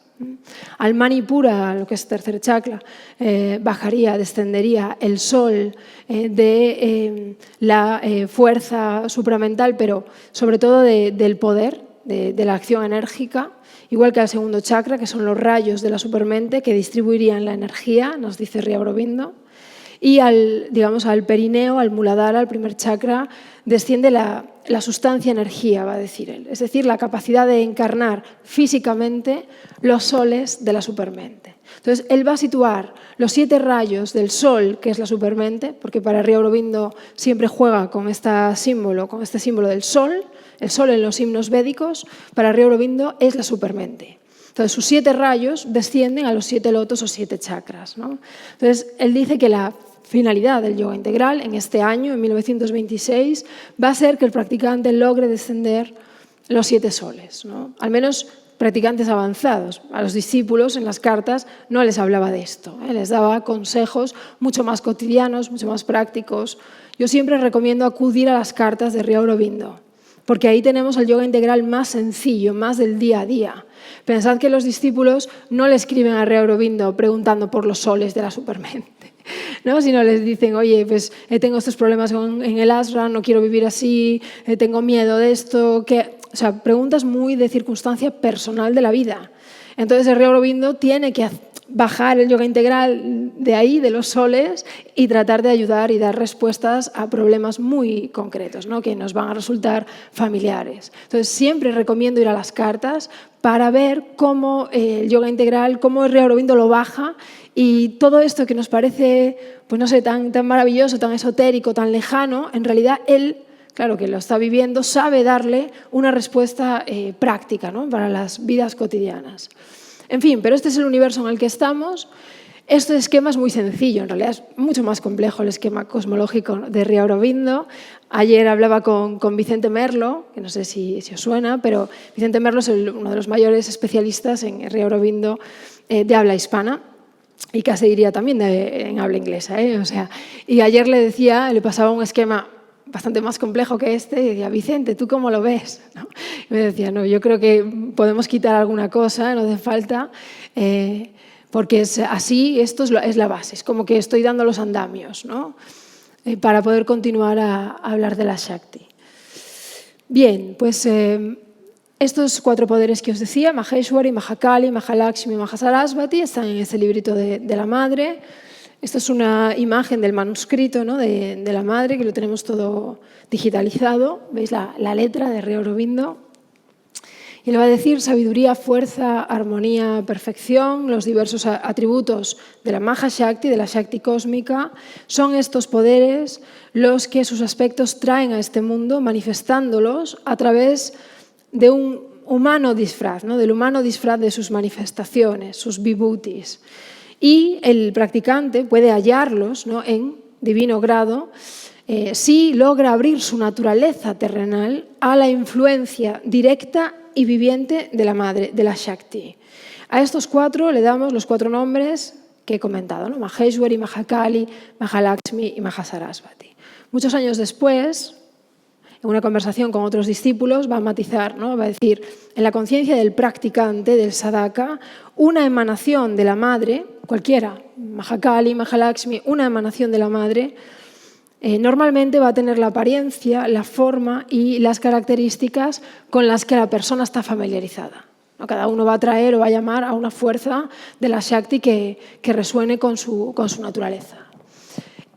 Al Manipura, lo que es tercer chakra, descendería el sol de la fuerza supramental, pero sobre todo del poder, de la acción enérgica, igual que al segundo chakra, que son los rayos de la supermente que distribuirían la energía, nos dice Sri Aurobindo. Y al perineo, al Muladhara, al primer chakra, desciende la sustancia energía, va a decir él. Es decir, la capacidad de encarnar físicamente los soles de la supermente. Entonces, él va a situar los 7 rayos del sol, que es la supermente, porque para Sri Aurobindo siempre juega con este símbolo del sol. El sol en los himnos védicos, para Sri Aurobindo, es la supermente. Entonces, sus 7 rayos descienden a los 7 lotos o 7 chakras, ¿no? Entonces, él dice que la finalidad del yoga integral en este año, en 1926, va a ser que el practicante logre descender los 7 soles, ¿no? Al menos practicantes avanzados. A los discípulos en las cartas no les hablaba de esto, les daba consejos mucho más cotidianos, mucho más prácticos. Yo siempre recomiendo acudir a las cartas de Sri Aurobindo, porque ahí tenemos el yoga integral más sencillo, más del día a día. Pensad que los discípulos no le escriben a Sri Aurobindo preguntando por los soles de la supermente, ¿no? Sino les dicen, oye, pues tengo estos problemas en el ashram, no quiero vivir así, tengo miedo de esto, o sea, preguntas muy de circunstancia personal de la vida. Entonces, Sri Aurobindo tiene que bajar el yoga integral de ahí, de los soles, y tratar de ayudar y dar respuestas a problemas muy concretos, ¿no? Que nos van a resultar familiares. Entonces, siempre recomiendo ir a las cartas para ver cómo el yoga integral, cómo Sri Aurobindo lo baja, y todo esto que nos parece, pues no sé, tan maravilloso, tan esotérico, tan lejano, en realidad él, claro que lo está viviendo, sabe darle una respuesta práctica, ¿no? Para las vidas cotidianas. En fin, pero este es el universo en el que estamos. Este esquema es muy sencillo, en realidad es mucho más complejo el esquema cosmológico de Sri Aurobindo. Ayer hablaba con Vicente Merlo, que no sé si os suena, pero Vicente Merlo es uno de los mayores especialistas en Sri Aurobindo de habla hispana, y casi diría también en habla inglesa, O sea, y ayer le pasaba un esquema bastante más complejo que este, y decía, Vicente, ¿tú cómo lo ves? ¿No? Y me decía, no, yo creo que podemos quitar alguna cosa, no hace falta, porque es así, esto es la base, es como que estoy dando los andamios, ¿no? Para poder continuar a hablar de la Shakti. Bien, pues estos 4 poderes que os decía, Maheshwari, Mahakali, Mahalakshmi, Mahasarasvati, están en este librito de la madre. Esta es una imagen del manuscrito, ¿no? de la madre, que lo tenemos todo digitalizado. ¿Veis la letra de Sri Aurobindo? Y le va a decir sabiduría, fuerza, armonía, perfección, los diversos atributos de la Mahashakti, de la Shakti cósmica. Son estos poderes los que sus aspectos traen a este mundo, manifestándolos a través de un humano disfraz, ¿no? Del humano disfraz de sus manifestaciones, sus vibhutis. Y el practicante puede hallarlos, ¿no? En divino grado si logra abrir su naturaleza terrenal a la influencia directa y viviente de la madre, de la Shakti. A estos 4 le damos los 4 nombres que he comentado, ¿no? Maheshwari, Mahakali, Mahalakshmi y Mahasarasvati. Muchos años después, en una conversación con otros discípulos, va a matizar, ¿no? Va a decir, en la conciencia del practicante, del sadhaka, una emanación de la madre, cualquiera, Mahakali, Mahalakshmi, una emanación de la madre, normalmente va a tener la apariencia, la forma y las características con las que la persona está familiarizada. Cada uno va a traer o va a llamar a una fuerza de la Shakti que resuene con su naturaleza.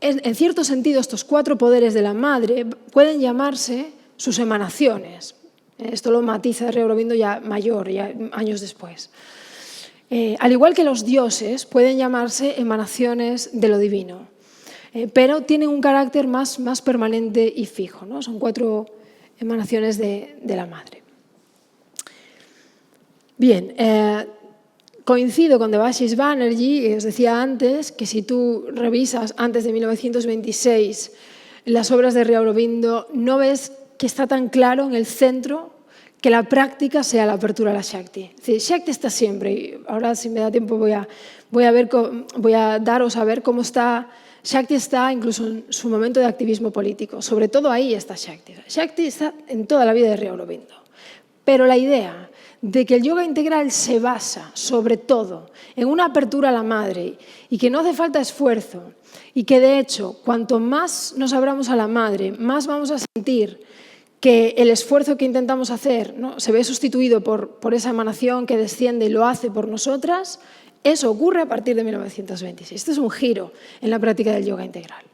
En cierto sentido, estos 4 poderes de la madre pueden llamarse sus emanaciones. Esto lo matiza Sri Aurobindo ya mayor, ya años después. Al igual que los dioses, pueden llamarse emanaciones de lo divino, pero tienen un carácter más permanente y fijo, ¿no? Son 4 emanaciones de la madre. Bien, coincido con Devashish Banerjee, os decía antes que si tú revisas antes de 1926 las obras de Sri Aurobindo, no ves que está tan claro en el centro que la práctica sea la apertura a la Shakti. Es decir, Shakti está siempre, y ahora si me da tiempo voy a daros a ver cómo está. Shakti está incluso en su momento de activismo político, sobre todo ahí está Shakti. Shakti está en toda la vida de Sri Aurobindo. Pero la idea de que el yoga integral se basa, sobre todo, en una apertura a la madre y que no hace falta esfuerzo y que, de hecho, cuanto más nos abramos a la madre, más vamos a sentir que el esfuerzo que intentamos hacer, ¿no? Se ve sustituido por esa emanación que desciende y lo hace por nosotras. Eso ocurre a partir de 1926. Este es un giro en la práctica del yoga integral.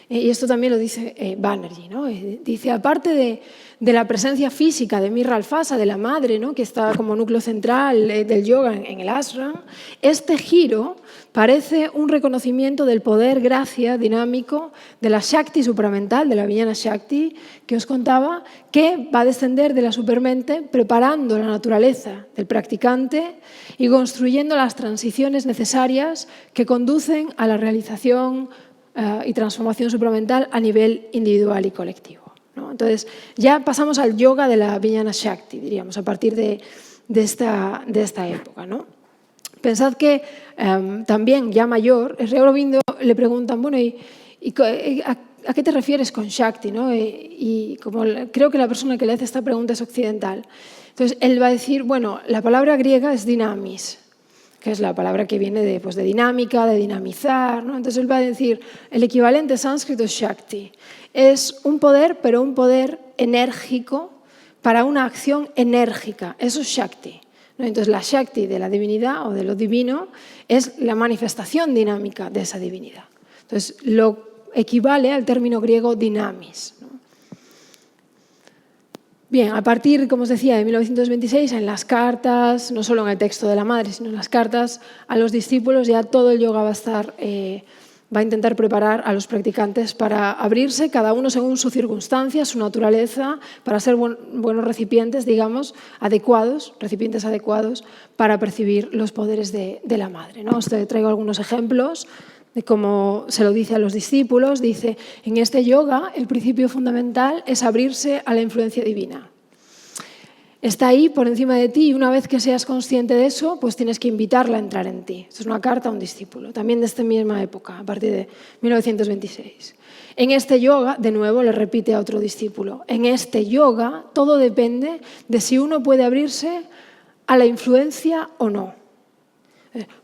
Y esto también lo dice Banerjee, ¿no? Dice, aparte de la presencia física de Mirra Alfasa, de la madre, ¿no? Que está como núcleo central del yoga en el ashram, este giro parece un reconocimiento del poder, gracia, dinámico de la Shakti supramental, de la Vijnana Shakti, que os contaba, que va a descender de la supermente preparando la naturaleza del practicante y construyendo las transiciones necesarias que conducen a la realización y transformación supramental a nivel individual y colectivo, ¿no? Entonces, ya pasamos al yoga de la Vijnana Shakti, diríamos, a partir de esta época, ¿no? Pensad que también, ya mayor, Sri Aurobindo le preguntan, bueno, ¿a qué te refieres con Shakti, ¿no? Y como creo que la persona que le hace esta pregunta es occidental. Entonces, él va a decir, bueno, la palabra griega es dynamis, que es la palabra que viene de dinámica, de dinamizar, ¿no? Entonces, él va a decir, el equivalente sánscrito es Shakti. Es un poder, pero un poder enérgico para una acción enérgica. Eso es Shakti, ¿no? Entonces, la Shakti de la divinidad o de lo divino es la manifestación dinámica de esa divinidad. Entonces, lo equivale al término griego dynamis, ¿no? Bien, a partir, como os decía, de 1926, en las cartas, no solo en el texto de la madre, sino en las cartas a los discípulos, ya todo el yoga va a intentar preparar a los practicantes para abrirse, cada uno según su circunstancia, su naturaleza, para ser buenos recipientes, digamos, recipientes adecuados para percibir los poderes de la madre, ¿no? Os traigo algunos ejemplos de cómo se lo dice a los discípulos. Dice, en este yoga el principio fundamental es abrirse a la influencia divina. Está ahí por encima de ti y una vez que seas consciente de eso, pues tienes que invitarla a entrar en ti. Esta es una carta a un discípulo, también de esta misma época, a partir de 1926. En este yoga, de nuevo, le repite a otro discípulo, en este yoga todo depende de si uno puede abrirse a la influencia o no.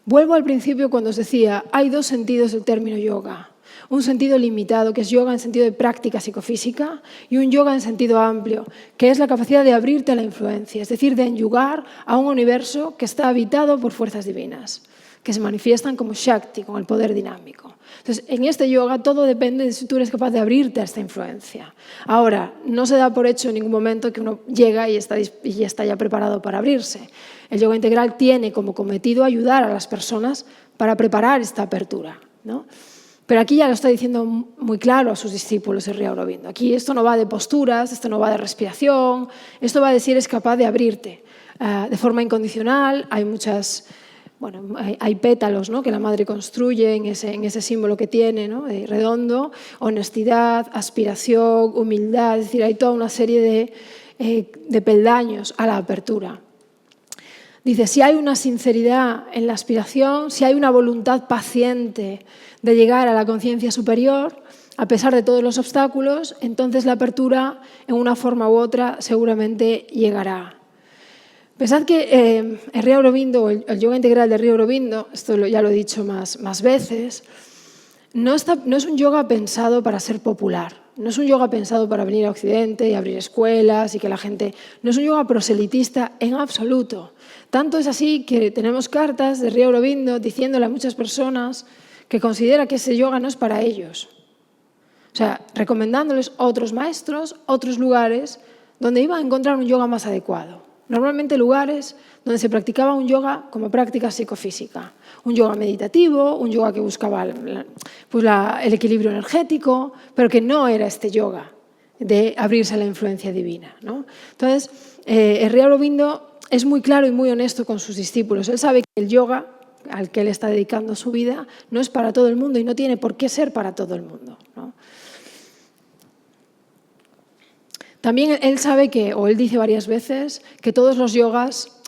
Vuelvo al principio cuando os decía, hay dos sentidos del término yoga. Un sentido limitado, que es yoga en sentido de práctica psicofísica, y un yoga en sentido amplio, que es la capacidad de abrirte a la influencia, es decir, de enyugar a un universo que está habitado por fuerzas divinas, que se manifiestan como Shakti, con el poder dinámico. Entonces, en este yoga todo depende de si tú eres capaz de abrirte a esta influencia. Ahora, no se da por hecho en ningún momento que uno llega y está ya preparado para abrirse. El yoga integral tiene como cometido ayudar a las personas para preparar esta apertura, ¿no? Pero aquí ya lo está diciendo muy claro a sus discípulos Sri Aurobindo. Aquí esto no va de posturas, esto no va de respiración, esto va de si eres capaz de abrirte de forma incondicional. Hay pétalos, ¿no?, que la madre construye en ese símbolo que tiene, ¿no?, redondo, honestidad, aspiración, humildad, es decir, hay toda una serie de peldaños a la apertura. Dice, si hay una sinceridad en la aspiración, si hay una voluntad paciente de llegar a la conciencia superior, a pesar de todos los obstáculos, entonces la apertura, en una forma u otra, seguramente llegará. Pensad que Sri Aurobindo, el yoga integral de Sri Aurobindo, esto ya lo he dicho más veces, no es un yoga pensado para ser popular, no es un yoga pensado para venir a Occidente y abrir escuelas y que la gente... No es un yoga proselitista en absoluto. Tanto es así que tenemos cartas de Sri Aurobindo diciéndole a muchas personas que considera que ese yoga no es para ellos. O sea, recomendándoles otros maestros, otros lugares donde iban a encontrar un yoga más adecuado. Normalmente lugares donde se practicaba un yoga como práctica psicofísica. Un yoga meditativo, un yoga que buscaba el equilibrio energético, pero que no era este yoga de abrirse a la influencia divina, ¿no? Entonces, Sri Aurobindo es muy claro y muy honesto con sus discípulos. Él sabe que el yoga al que él está dedicando su vida no es para todo el mundo y no tiene por qué ser para todo el mundo, ¿no? También él sabe o él dice varias veces, que todos los yogas,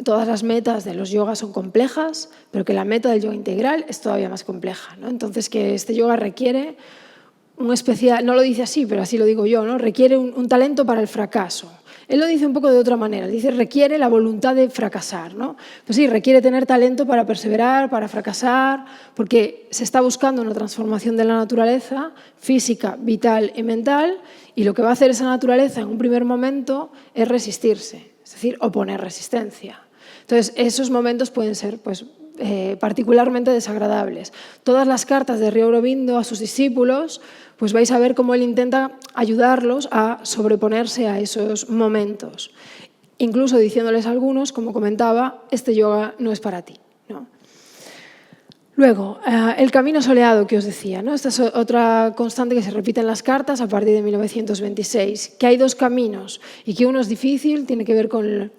todas las metas de los yogas son complejas, pero que la meta del yoga integral es todavía más compleja, ¿no? Entonces, que este yoga requiere un especial, no lo dice así, pero así lo digo yo, ¿no? Requiere un talento para el fracaso. Él lo dice un poco de otra manera, dice requiere la voluntad de fracasar, ¿no? Pues sí, requiere tener talento para perseverar, para fracasar, porque se está buscando una transformación de la naturaleza física, vital y mental, y lo que va a hacer esa naturaleza en un primer momento es resistirse, es decir, oponer resistencia. Entonces, esos momentos pueden ser particularmente desagradables. Todas las cartas de Sri Aurobindo a sus discípulos, pues vais a ver cómo él intenta ayudarlos a sobreponerse a esos momentos. Incluso diciéndoles a algunos, como comentaba, este yoga no es para ti, ¿no? Luego, el camino soleado que os decía, ¿no? Esta es otra constante que se repite en las cartas a partir de 1926, que hay dos caminos y que uno es difícil, tiene que ver con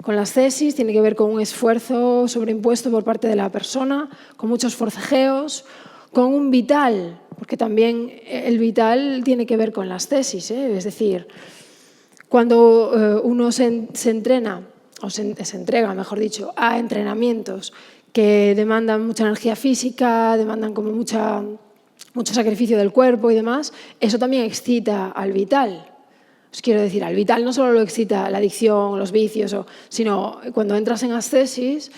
las tesis, tiene que ver con un esfuerzo sobreimpuesto por parte de la persona, con muchos forcejeos, con un vital, porque también el vital tiene que ver con las tesis, es decir, cuando uno se entrena, o se entrega, mejor dicho, a entrenamientos que demandan mucha energía física, demandan como mucho sacrificio del cuerpo y demás, eso también excita al vital. Os quiero decir, al vital no solo lo excita la adicción, los vicios, sino cuando entras en ascesis,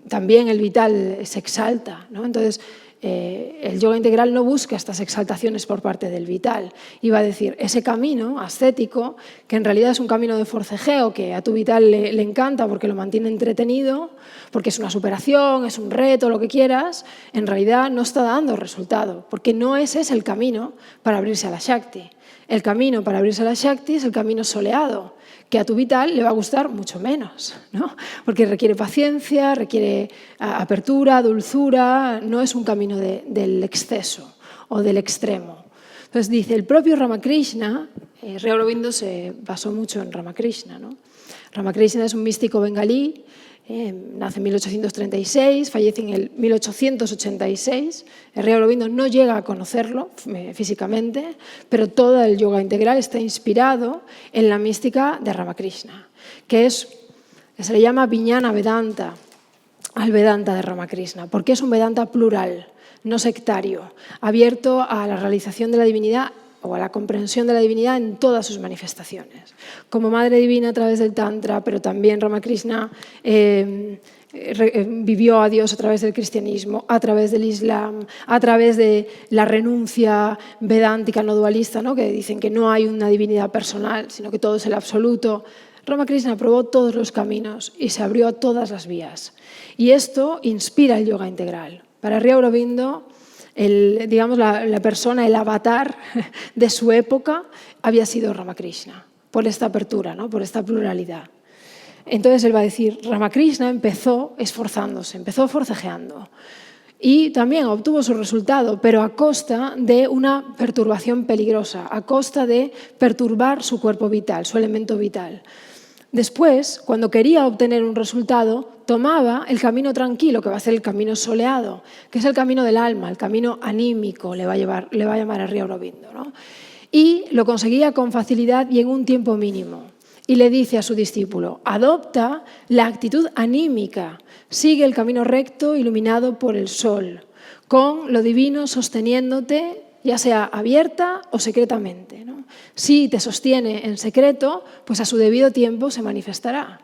también el vital se exalta, ¿no? Entonces, el yoga integral no busca estas exaltaciones por parte del vital. Iba a decir, ese camino ascético, que en realidad es un camino de forcejeo, que a tu vital le encanta porque lo mantiene entretenido, porque es una superación, es un reto, lo que quieras, en realidad no está dando resultado, porque no ese es el camino para abrirse a la Shakti. El camino para abrirse a la Shakti es el camino soleado, que a tu vital le va a gustar mucho menos, ¿no? Porque requiere paciencia, requiere apertura, dulzura, no es un camino del exceso o del extremo. Entonces dice, el propio Ramakrishna, Sri Aurobindo se basó mucho en Ramakrishna, ¿no? Ramakrishna es un místico bengalí, nace en 1836, fallece en el 1886. Sri Aurobindo no llega a conocerlo físicamente, pero todo el yoga integral está inspirado en la mística de Ramakrishna, que se le llama Vijnana Vedanta, al Vedanta de Ramakrishna, porque es un Vedanta plural, no sectario, abierto a la realización de la divinidad o a la comprensión de la divinidad en todas sus manifestaciones. Como Madre Divina a través del Tantra, pero también Ramakrishna vivió a Dios a través del cristianismo, a través del Islam, a través de la renuncia vedántica no dualista, ¿no? Que dicen que no hay una divinidad personal, sino que todo es el absoluto. Ramakrishna probó todos los caminos y se abrió a todas las vías. Y esto inspira el yoga integral. Para Sri Aurobindo, digamos, la persona, el avatar de su época había sido Ramakrishna, por esta apertura, ¿no? Por esta pluralidad. Entonces él va a decir, Ramakrishna empezó esforzándose, empezó forcejeando y también obtuvo su resultado, pero a costa de una perturbación peligrosa, a costa de perturbar su cuerpo vital, su elemento vital. Después, cuando quería obtener un resultado, tomaba el camino tranquilo, que va a ser el camino soleado, que es el camino del alma, el camino anímico, le va a llamar a Sri Aurobindo, ¿no? Y lo conseguía con facilidad y en un tiempo mínimo. Y le dice a su discípulo, adopta la actitud anímica, sigue el camino recto iluminado por el sol, con lo divino sosteniéndote, ya sea abierta o secretamente, ¿no? Si te sostiene en secreto, pues a su debido tiempo se manifestará.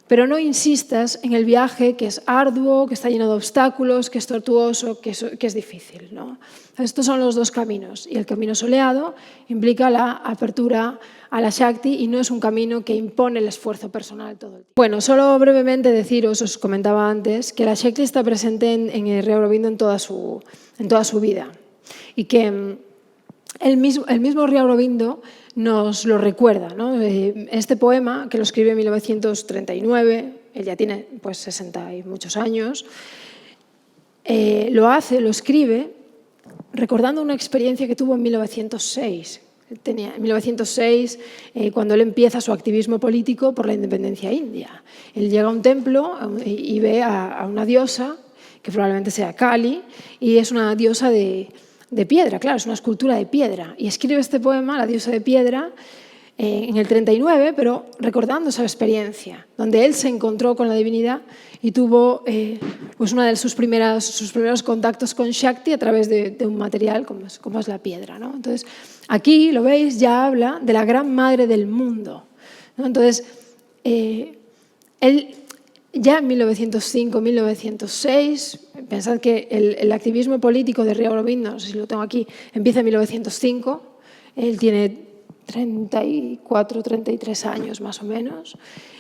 Pero no insistas en el viaje que es arduo, que está lleno de obstáculos, que es tortuoso, que es difícil, ¿no? Estos son los dos caminos. Y el camino soleado implica la apertura a la Shakti y no es un camino que impone el esfuerzo personal todo el tiempo. Bueno, solo brevemente deciros, os comentaba antes, que la Shakti está presente en Sri Aurobindo en toda su vida. Y que el mismo Sri Aurobindo nos lo recuerda, ¿no? Este poema, que lo escribe en 1939, él ya tiene pues 60 y muchos años, lo escribe recordando una experiencia que tuvo en 1906. En 1906, cuando él empieza su activismo político por la independencia india. Él llega a un templo y ve a una diosa, que probablemente sea Kali, y es una diosa de piedra, claro, es una escultura de piedra. Y escribe este poema, La diosa de piedra, en el 39, pero recordando esa experiencia, donde él se encontró con la divinidad y tuvo pues uno de sus primeros contactos con Shakti a través de un material como es la piedra, ¿no? Entonces, aquí, lo veis, ya habla de la gran madre del mundo, ¿no? Entonces, él ya en 1905, 1906, pensad que el activismo político de Sri Aurobindo, no sé si lo tengo aquí, empieza en 1905, él tiene 34, 33 años más o menos,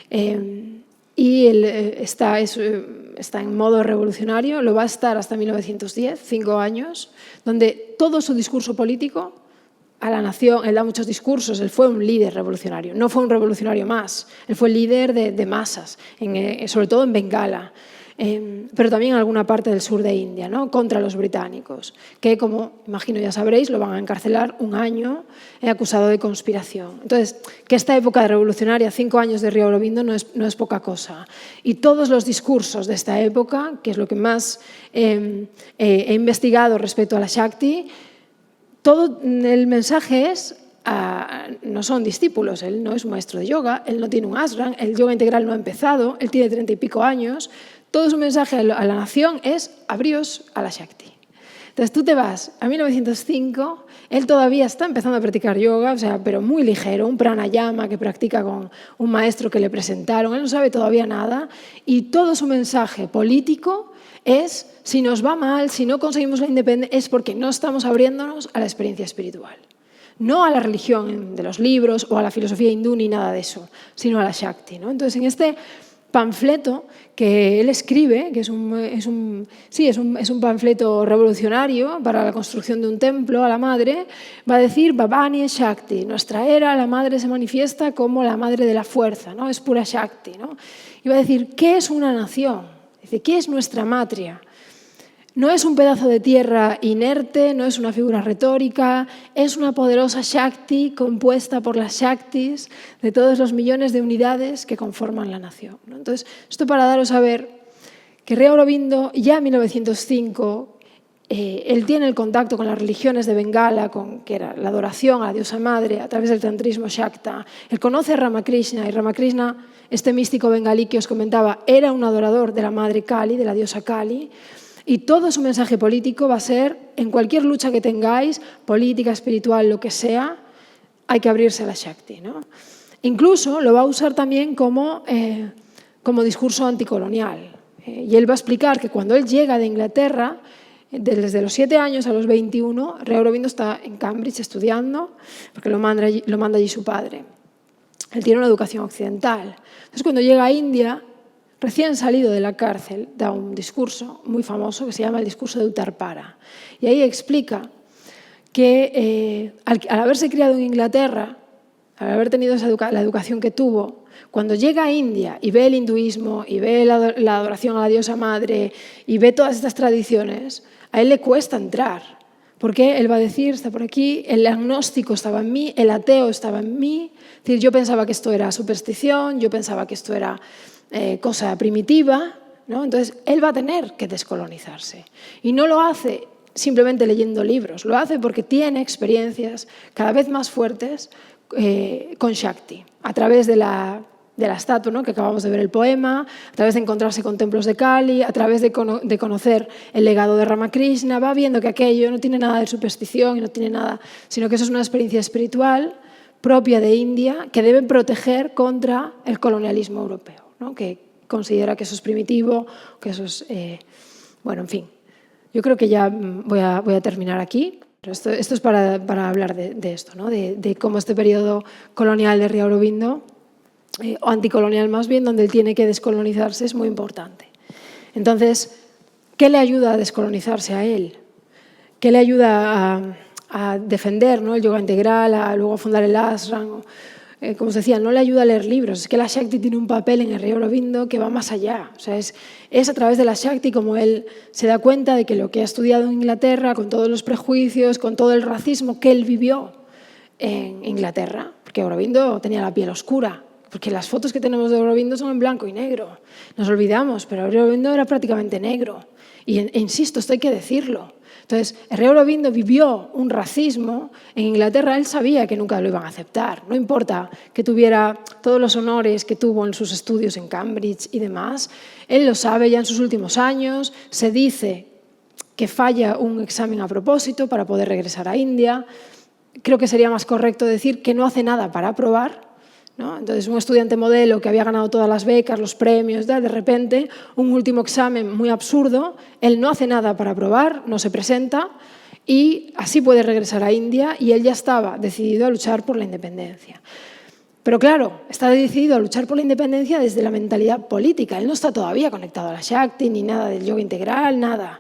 y él está en modo revolucionario, lo va a estar hasta 1910, 5 años, donde todo su discurso político a la nación, él da muchos discursos, él fue un líder revolucionario, no fue un revolucionario más, él fue líder de masas, sobre todo en Bengala. pero también en alguna parte del sur de India, ¿no? Contra los británicos, que, como imagino ya sabréis, lo van a encarcelar 1 año acusado de conspiración. Entonces, que esta época revolucionaria, 5 años de Sri Aurobindo, no es poca cosa. Y todos los discursos de esta época, que es lo que más he investigado respecto a la Shakti, todo el mensaje es, no son discípulos, él no es un maestro de yoga, él no tiene un ashram, el yoga integral no ha empezado, él tiene 30 y pico años, todo su mensaje a la nación es abríos a la Shakti. Entonces tú te vas a 1905, él todavía está empezando a practicar yoga, o sea, pero muy ligero, un pranayama que practica con un maestro que le presentaron, él no sabe todavía nada, y todo su mensaje político es, si nos va mal, si no conseguimos la independencia, es porque no estamos abriéndonos a la experiencia espiritual. No a la religión de los libros o a la filosofía hindú ni nada de eso, sino a la Shakti, ¿no? Entonces, en este panfleto que él escribe, que es un panfleto revolucionario para la construcción de un templo a la madre, va a decir Bhavani es Shakti, nuestra era, la madre se manifiesta como la madre de la fuerza, ¿no? Es pura Shakti, ¿no? Y va a decir, ¿qué es una nación? Dice, ¿qué es nuestra matria? No es un pedazo de tierra inerte, no es una figura retórica, es una poderosa Shakti compuesta por las Shaktis de todos los millones de unidades que conforman la nación. Entonces, esto para daros a ver que Sri Aurobindo ya en 1905, él tiene el contacto con las religiones de Bengala, que era la adoración a la diosa madre a través del tantrismo Shakta. Él conoce a Ramakrishna, y Ramakrishna, este místico bengalí que os comentaba, era un adorador de la madre Kali, de la diosa Kali. Y todo su mensaje político va a ser, en cualquier lucha que tengáis, política, espiritual, lo que sea, hay que abrirse a la Shakti, ¿no? Incluso lo va a usar también como discurso anticolonial. Y él va a explicar que cuando él llega de Inglaterra, desde los 7 años a los 21, Sri Aurobindo está en Cambridge estudiando, porque lo manda allí su padre. Él tiene una educación occidental. Entonces, cuando llega a India, recién salido de la cárcel, da un discurso muy famoso que se llama el discurso de Uttarpara. Y ahí explica que al haberse criado en Inglaterra, al haber tenido la educación que tuvo, cuando llega a India y ve el hinduismo y ve la adoración a la diosa madre y ve todas estas tradiciones, a él le cuesta entrar. Porque él va a decir, está por aquí, el agnóstico estaba en mí, el ateo estaba en mí. Es decir, yo pensaba que esto era superstición, yo pensaba que esto era cosa primitiva, ¿no? Entonces él va a tener que descolonizarse. Y no lo hace simplemente leyendo libros, lo hace porque tiene experiencias cada vez más fuertes con Shakti, a través de la estatua, ¿no? Que acabamos de ver el poema, a través de encontrarse con templos de Kali, a través de conocer el legado de Ramakrishna, va viendo que aquello no tiene nada de superstición y no tiene nada, sino que eso es una experiencia espiritual propia de India que debe proteger contra el colonialismo europeo, ¿no? Que considera que eso es primitivo, que eso es... bueno, en fin, yo creo que ya voy a terminar aquí. Esto es para hablar de esto, ¿no? De cómo este periodo colonial de Sri Aurobindo, o anticolonial más bien, donde él tiene que descolonizarse, es muy importante. Entonces, ¿qué le ayuda a descolonizarse a él? ¿Qué le ayuda a defender, ¿no? El yoga integral, a luego fundar el ashram? Como os decía, no le ayuda a leer libros, es que la Shakti tiene un papel en el Sri Aurobindo que va más allá. O sea, es a través de la Shakti como él se da cuenta de que lo que ha estudiado en Inglaterra, con todos los prejuicios, con todo el racismo que él vivió en Inglaterra, porque Aurobindo tenía la piel oscura, porque las fotos que tenemos de Aurobindo son en blanco y negro. Nos olvidamos, pero Aurobindo era prácticamente negro. Y insisto, esto hay que decirlo. Entonces, Sri Aurobindo vivió un racismo en Inglaterra, él sabía que nunca lo iban a aceptar, no importa que tuviera todos los honores que tuvo en sus estudios en Cambridge y demás, él lo sabe ya en sus últimos años, se dice que falla un examen a propósito para poder regresar a India, creo que sería más correcto decir que no hace nada para aprobar, ¿no? Entonces, un estudiante modelo que había ganado todas las becas, los premios, de repente, un último examen muy absurdo, él no hace nada para aprobar, no se presenta y así puede regresar a India y él ya estaba decidido a luchar por la independencia. Pero claro, está decidido a luchar por la independencia desde la mentalidad política. Él no está todavía conectado a la Shakti, ni nada del yoga integral, nada.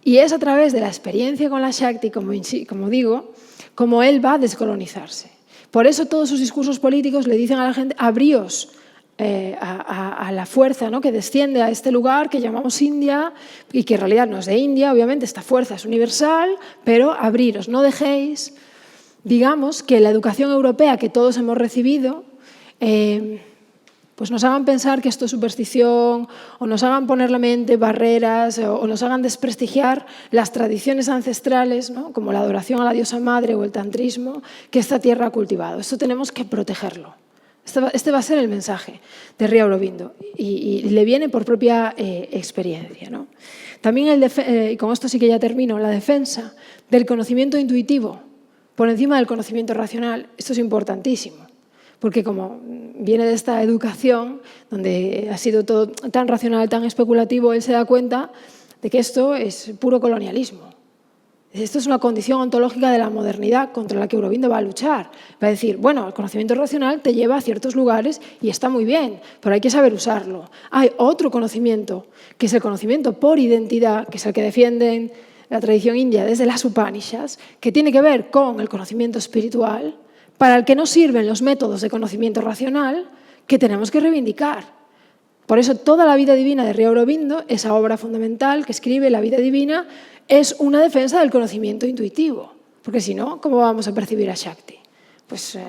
Y es a través de la experiencia con la Shakti, como digo, como él va a descolonizarse. Por eso todos sus discursos políticos le dicen a la gente, abríos a la fuerza, ¿no?, que desciende a este lugar que llamamos India y que en realidad no es de India, obviamente esta fuerza es universal, pero abriros, no dejéis, digamos, que la educación europea que todos hemos recibido pues nos hagan pensar que esto es superstición o nos hagan poner la mente barreras o nos hagan desprestigiar las tradiciones ancestrales, ¿no?, como la adoración a la diosa madre o el tantrismo que esta tierra ha cultivado. Esto tenemos que protegerlo. Este va a ser el mensaje de Sri Aurobindo y le viene por propia experiencia, ¿no? También, y con esto sí que ya termino, la defensa del conocimiento intuitivo por encima del conocimiento racional. Esto es importantísimo, porque como viene de esta educación donde ha sido todo tan racional, tan especulativo, él se da cuenta de que esto es puro colonialismo. Esto es una condición ontológica de la modernidad contra la que Aurobindo va a luchar. Va a decir, bueno, el conocimiento racional te lleva a ciertos lugares y está muy bien, pero hay que saber usarlo. Hay otro conocimiento, que es el conocimiento por identidad, que es el que defienden la tradición india desde las Upanishads, que tiene que ver con el conocimiento espiritual, para el que no sirven los métodos de conocimiento racional, que tenemos que reivindicar. Por eso toda la vida divina de Sri Aurobindo, esa obra fundamental que escribe, La vida divina, es una defensa del conocimiento intuitivo. Porque si no, ¿cómo vamos a percibir a Shakti? Pues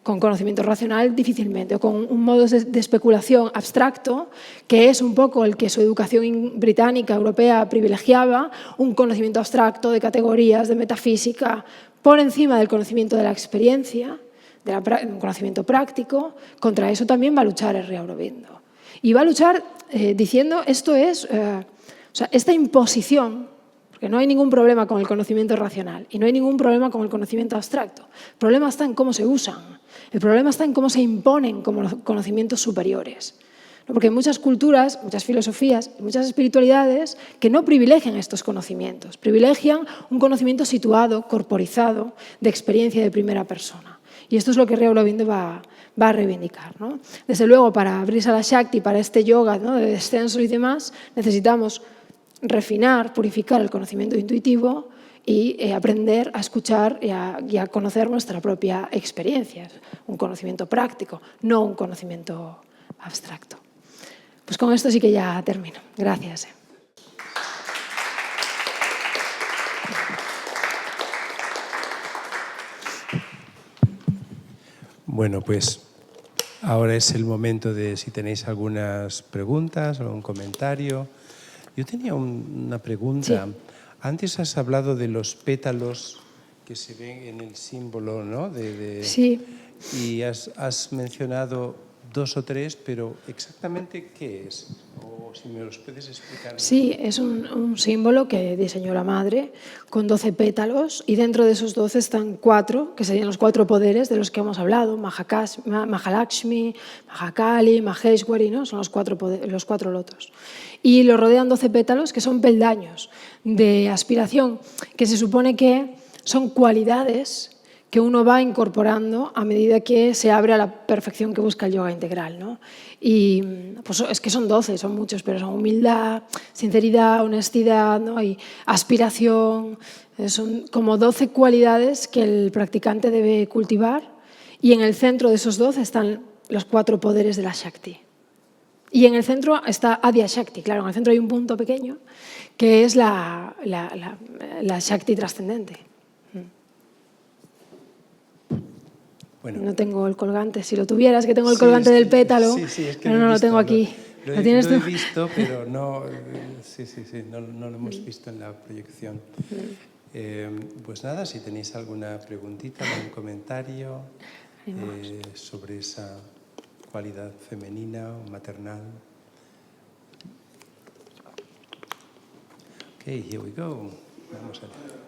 con conocimiento racional difícilmente, o con un modo de especulación abstracto, que es un poco el que su educación británica, europea, privilegiaba, un conocimiento abstracto de categorías, de metafísica, por encima del conocimiento de la experiencia, de un conocimiento práctico. Contra eso también va a luchar Sri Aurobindo. Y va a luchar diciendo esto es, o sea, esta imposición, porque no hay ningún problema con el conocimiento racional y no hay ningún problema con el conocimiento abstracto. El problema está en cómo se usan, el problema está en cómo se imponen como conocimientos superiores. Porque hay muchas culturas, muchas filosofías, muchas espiritualidades que no privilegian estos conocimientos, privilegian un conocimiento situado, corporizado, de experiencia de primera persona. Y esto es lo que Sri Aurobindo va a reivindicar, ¿no? Desde luego, para abrirse a la Shakti, para este yoga, ¿no?, de descenso y demás, necesitamos refinar, purificar el conocimiento intuitivo y aprender a escuchar y a conocer nuestra propia experiencia. Un conocimiento práctico, no un conocimiento abstracto. Pues con esto sí que ya termino. Gracias. Bueno, pues ahora es el momento de si tenéis algunas preguntas o un comentario. Yo tenía una pregunta. Sí. Antes has hablado de los pétalos que se ven en el símbolo, ¿no? Sí. Y has mencionado 2 o 3, pero exactamente ¿qué es? O si me los puedes explicar. Sí, es un símbolo que diseñó la madre con 12 pétalos y dentro de esos 12 están 4, que serían los 4 poderes de los que hemos hablado, Mahalakshmi, Mahakali, Maheshwari, ¿no? Son los 4 lotos. Y lo rodean 12 pétalos que son peldaños de aspiración, que se supone que son cualidades que uno va incorporando a medida que se abre a la perfección que busca el yoga integral, ¿no? Y pues es que son 12, son muchos, pero son humildad, sinceridad, honestidad, ¿no?, y aspiración. Son como 12 cualidades que el practicante debe cultivar y en el centro de esos 12 están los 4 poderes de la Shakti. Y en el centro está Adya Shakti, claro, en el centro hay un punto pequeño que es la Shakti trascendente. Bueno. No tengo el colgante. Si lo tuvieras, que tengo el colgante del pétalo, sí, es que pero no lo tengo aquí. ¿Lo tienes tú? Lo he visto, pero no, no lo hemos visto en la proyección. Pues nada, si tenéis alguna preguntita, algún comentario sobre esa cualidad femenina o maternal. Ok, here we go. Vamos a ver.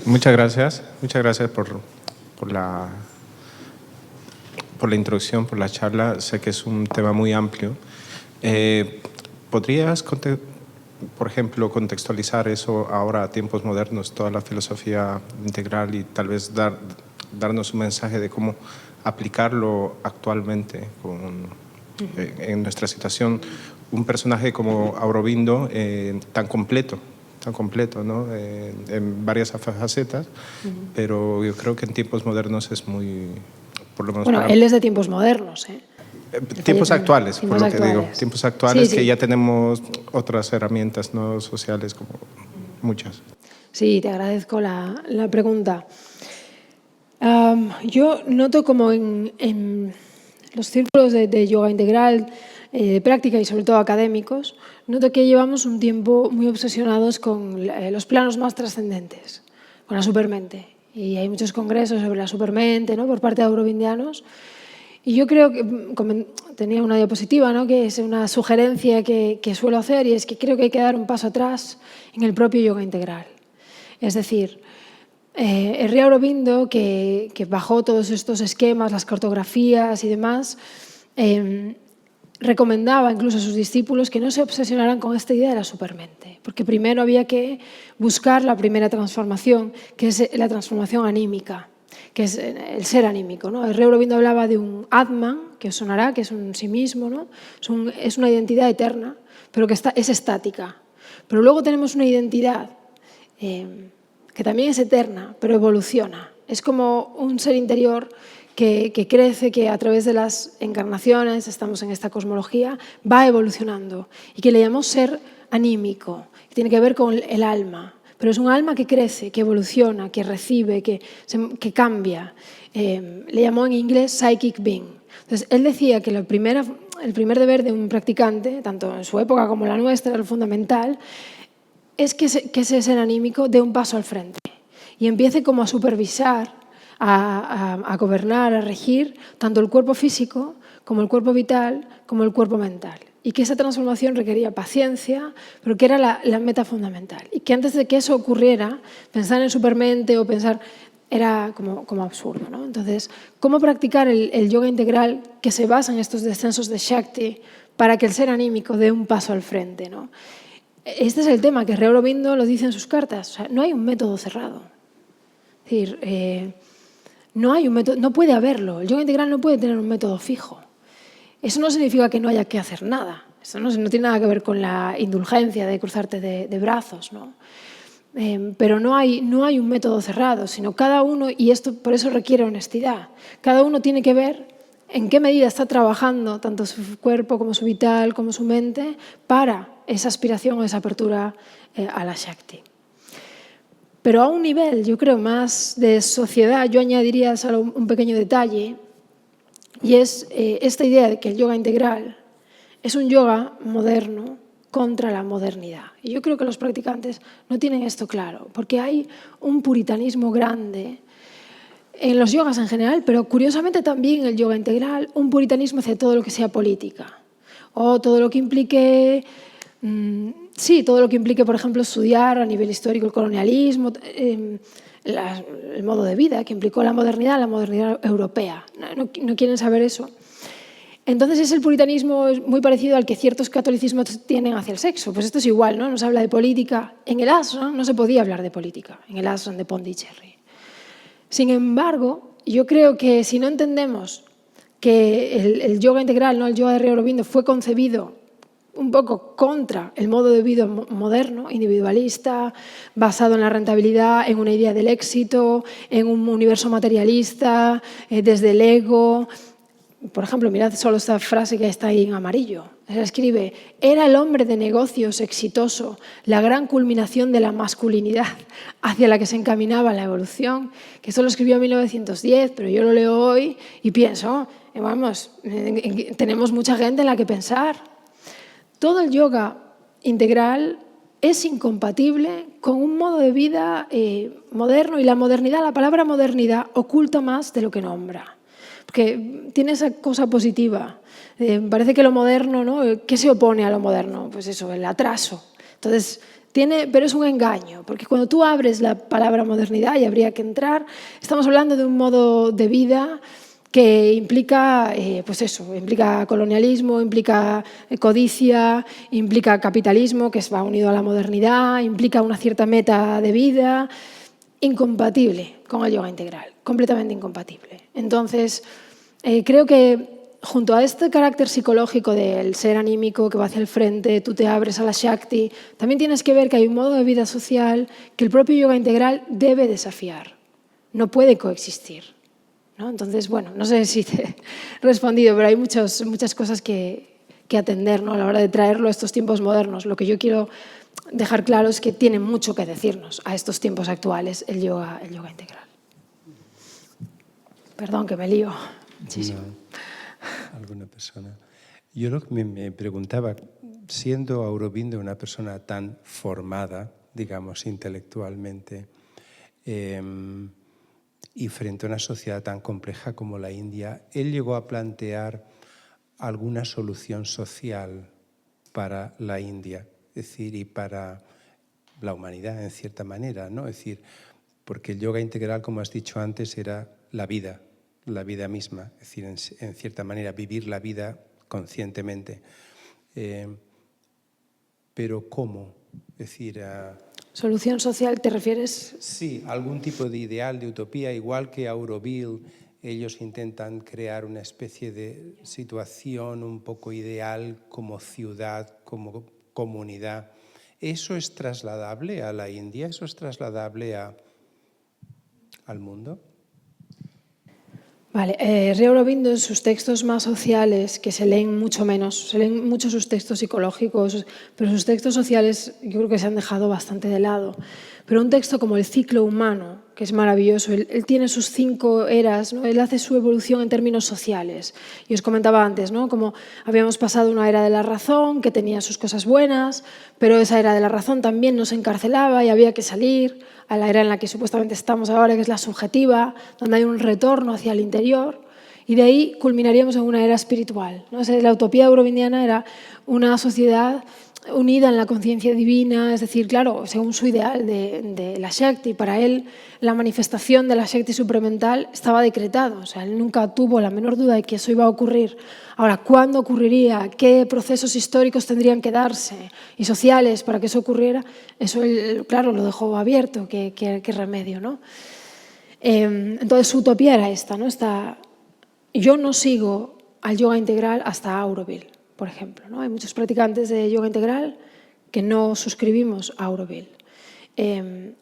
Muchas gracias por la introducción, por la charla. Sé que es un tema muy amplio. ¿Podrías, por ejemplo, contextualizar eso ahora a tiempos modernos, toda la filosofía integral y tal vez darnos un mensaje de cómo aplicarlo actualmente en nuestra situación? Un personaje como Aurobindo, tan completo, tan completo, ¿no? En varias facetas, pero yo creo que en tiempos modernos es muy, por lo menos Bueno, para... él es de tiempos modernos, ¿eh? Tiempos actuales, Tiempos por lo que digo. actuales. Tiempos actuales Sí, que sí. ya tenemos otras herramientas, ¿no? Sociales, como muchas. Sí, te agradezco la pregunta. Yo noto como en los círculos de yoga integral, de práctica y sobre todo académicos, noto que llevamos un tiempo muy obsesionados con los planos más trascendentes, con la supermente. Y hay muchos congresos sobre la supermente, ¿no?, por parte de aurovindianos. Y yo creo que tenía una diapositiva, ¿no?, que es una sugerencia que suelo hacer, y es que creo que hay que dar un paso atrás en el propio yoga integral. Es decir, Sri Aurobindo, que bajó todos estos esquemas, las cartografías y demás, recomendaba incluso a sus discípulos que no se obsesionaran con esta idea de la supermente, porque primero había que buscar la primera transformación, que es la transformación anímica, que es el ser anímico, ¿no? Sri Aurobindo hablaba de un Atman, que os sonará, que es un sí mismo, ¿no? Es una identidad eterna, pero que es estática. Pero luego tenemos una identidad que también es eterna, pero evoluciona. Es como un ser interior que crece, que a través de las encarnaciones, estamos en esta cosmología, va evolucionando y que le llamamos ser anímico, que tiene que ver con el alma. Pero es un alma que crece, que evoluciona, que recibe, que cambia. Le llamó en inglés psychic being. Entonces, él decía que el primer deber de un practicante, tanto en su época como en la nuestra, lo fundamental, es que ese ser anímico dé un paso al frente y empiece como a supervisar, a gobernar, a regir tanto el cuerpo físico como el cuerpo vital, como el cuerpo mental. Y que esa transformación requería paciencia, pero que era la meta fundamental. Y que antes de que eso ocurriera, pensar en supermente o pensar era como absurdo, ¿no? Entonces, ¿cómo practicar el yoga integral que se basa en estos descensos de Shakti para que el ser anímico dé un paso al frente, ¿no? Este es el tema que Sri Aurobindo lo dice en sus cartas. O sea, no hay un método cerrado. Es decir, no hay un método, no puede haberlo. El yoga integral no puede tener un método fijo. Eso no significa que no haya que hacer nada. Eso no tiene nada que ver con la indulgencia de cruzarte de brazos, ¿no? Pero no hay un método cerrado, sino cada uno, y esto por eso requiere honestidad, cada uno tiene que ver en qué medida está trabajando tanto su cuerpo como su vital, como su mente, para esa aspiración o esa apertura a la Shakti. Pero a un nivel, yo creo, más de sociedad, yo añadiría solo un pequeño detalle, y es esta idea de que el yoga integral es un yoga moderno contra la modernidad. Y yo creo que los practicantes no tienen esto claro, porque hay un puritanismo grande en los yogas en general, pero curiosamente también en el yoga integral, un puritanismo hacia todo lo que sea política, o todo lo que implique, todo lo que implique, por ejemplo, estudiar a nivel histórico el colonialismo, el modo de vida que implicó la modernidad europea. No quieren saber eso. Entonces es el puritanismo muy parecido al que ciertos catolicismos tienen hacia el sexo. Pues esto es igual, ¿no? Nos habla de política. En el ashram no se podía hablar de política, en el ashram de Pondicherry. Sin embargo, yo creo que si no entendemos que el yoga integral, ¿no?, el yoga de Sri Aurobindo, fue concebido un poco contra el modo de vida moderno, individualista, basado en la rentabilidad, en una idea del éxito, en un universo materialista, desde el ego. Por ejemplo, mirad solo esta frase que está ahí en amarillo. Se escribe: era el hombre de negocios exitoso, la gran culminación de la masculinidad hacia la que se encaminaba la evolución. Que esto lo escribió en 1910, pero yo lo leo hoy y pienso, vamos, tenemos mucha gente en la que pensar. Todo el yoga integral es incompatible con un modo de vida moderno, y la modernidad, la palabra modernidad, oculta más de lo que nombra. Porque tiene esa cosa positiva. Parece que lo moderno, ¿no? ¿Qué se opone a lo moderno? Pues eso, el atraso. Entonces, pero es un engaño, porque cuando tú abres la palabra modernidad, y habría que entrar, estamos hablando de un modo de vida que implica, pues eso, implica colonialismo, implica codicia, implica capitalismo, que va unido a la modernidad, implica una cierta meta de vida, incompatible con el yoga integral, completamente incompatible. Entonces, creo que junto a este carácter psicológico del ser anímico que va hacia el frente, tú te abres a la Shakti, también tienes que ver que hay un modo de vida social que el propio yoga integral debe desafiar. No puede coexistir, ¿no? Entonces, bueno, no sé si te he respondido, pero hay muchas cosas que atender, ¿no?, a la hora de traerlo a estos tiempos modernos. Lo que yo quiero dejar claro es que tiene mucho que decirnos a estos tiempos actuales el yoga integral. Perdón, que me lío muchísimo. No, alguna persona. Yo lo que me preguntaba, siendo Aurobindo una persona tan formada, digamos, intelectualmente, y frente a una sociedad tan compleja como la India, él llegó a plantear alguna solución social para la India, es decir, y para la humanidad en cierta manera, ¿no? Es decir, porque el yoga integral, como has dicho antes, era la vida misma, es decir, en cierta manera vivir la vida conscientemente. Pero ¿cómo? Es decir, ¿Solución social te refieres? Sí, algún tipo de ideal, de utopía, igual que Auroville. Ellos intentan crear una especie de situación un poco ideal como ciudad, como comunidad. ¿Eso es trasladable a la India? ¿Eso es trasladable al mundo? Vale, Sri Aurobindo en sus textos más sociales, que se leen mucho menos, se leen mucho sus textos psicológicos, pero sus textos sociales yo creo que se han dejado bastante de lado. Pero un texto como El ciclo humano, que es maravilloso, él tiene sus 5 eras, ¿no? Él hace su evolución en términos sociales. Y os comentaba antes, ¿no?, como habíamos pasado una era de la razón, que tenía sus cosas buenas, pero esa era de la razón también nos encarcelaba y había que salir a la era en la que supuestamente estamos ahora, que es la subjetiva, donde hay un retorno hacia el interior, y de ahí culminaríamos en una era espiritual, ¿no? La utopía aurovindiana era una sociedad unida en la conciencia divina, es decir, claro, según su ideal de la Shakti. Para él, la manifestación de la Shakti supramental estaba decretado, o sea, él nunca tuvo la menor duda de que eso iba a ocurrir. Ahora, ¿cuándo ocurriría? ¿Qué procesos históricos tendrían que darse y sociales para que eso ocurriera? Eso él, claro, lo dejó abierto, qué remedio, ¿no? Entonces, su utopía era esta, ¿no? Yo no sigo al yoga integral hasta Auroville, por ejemplo, ¿no? Hay muchos practicantes de yoga integral que no suscribimos a Auroville.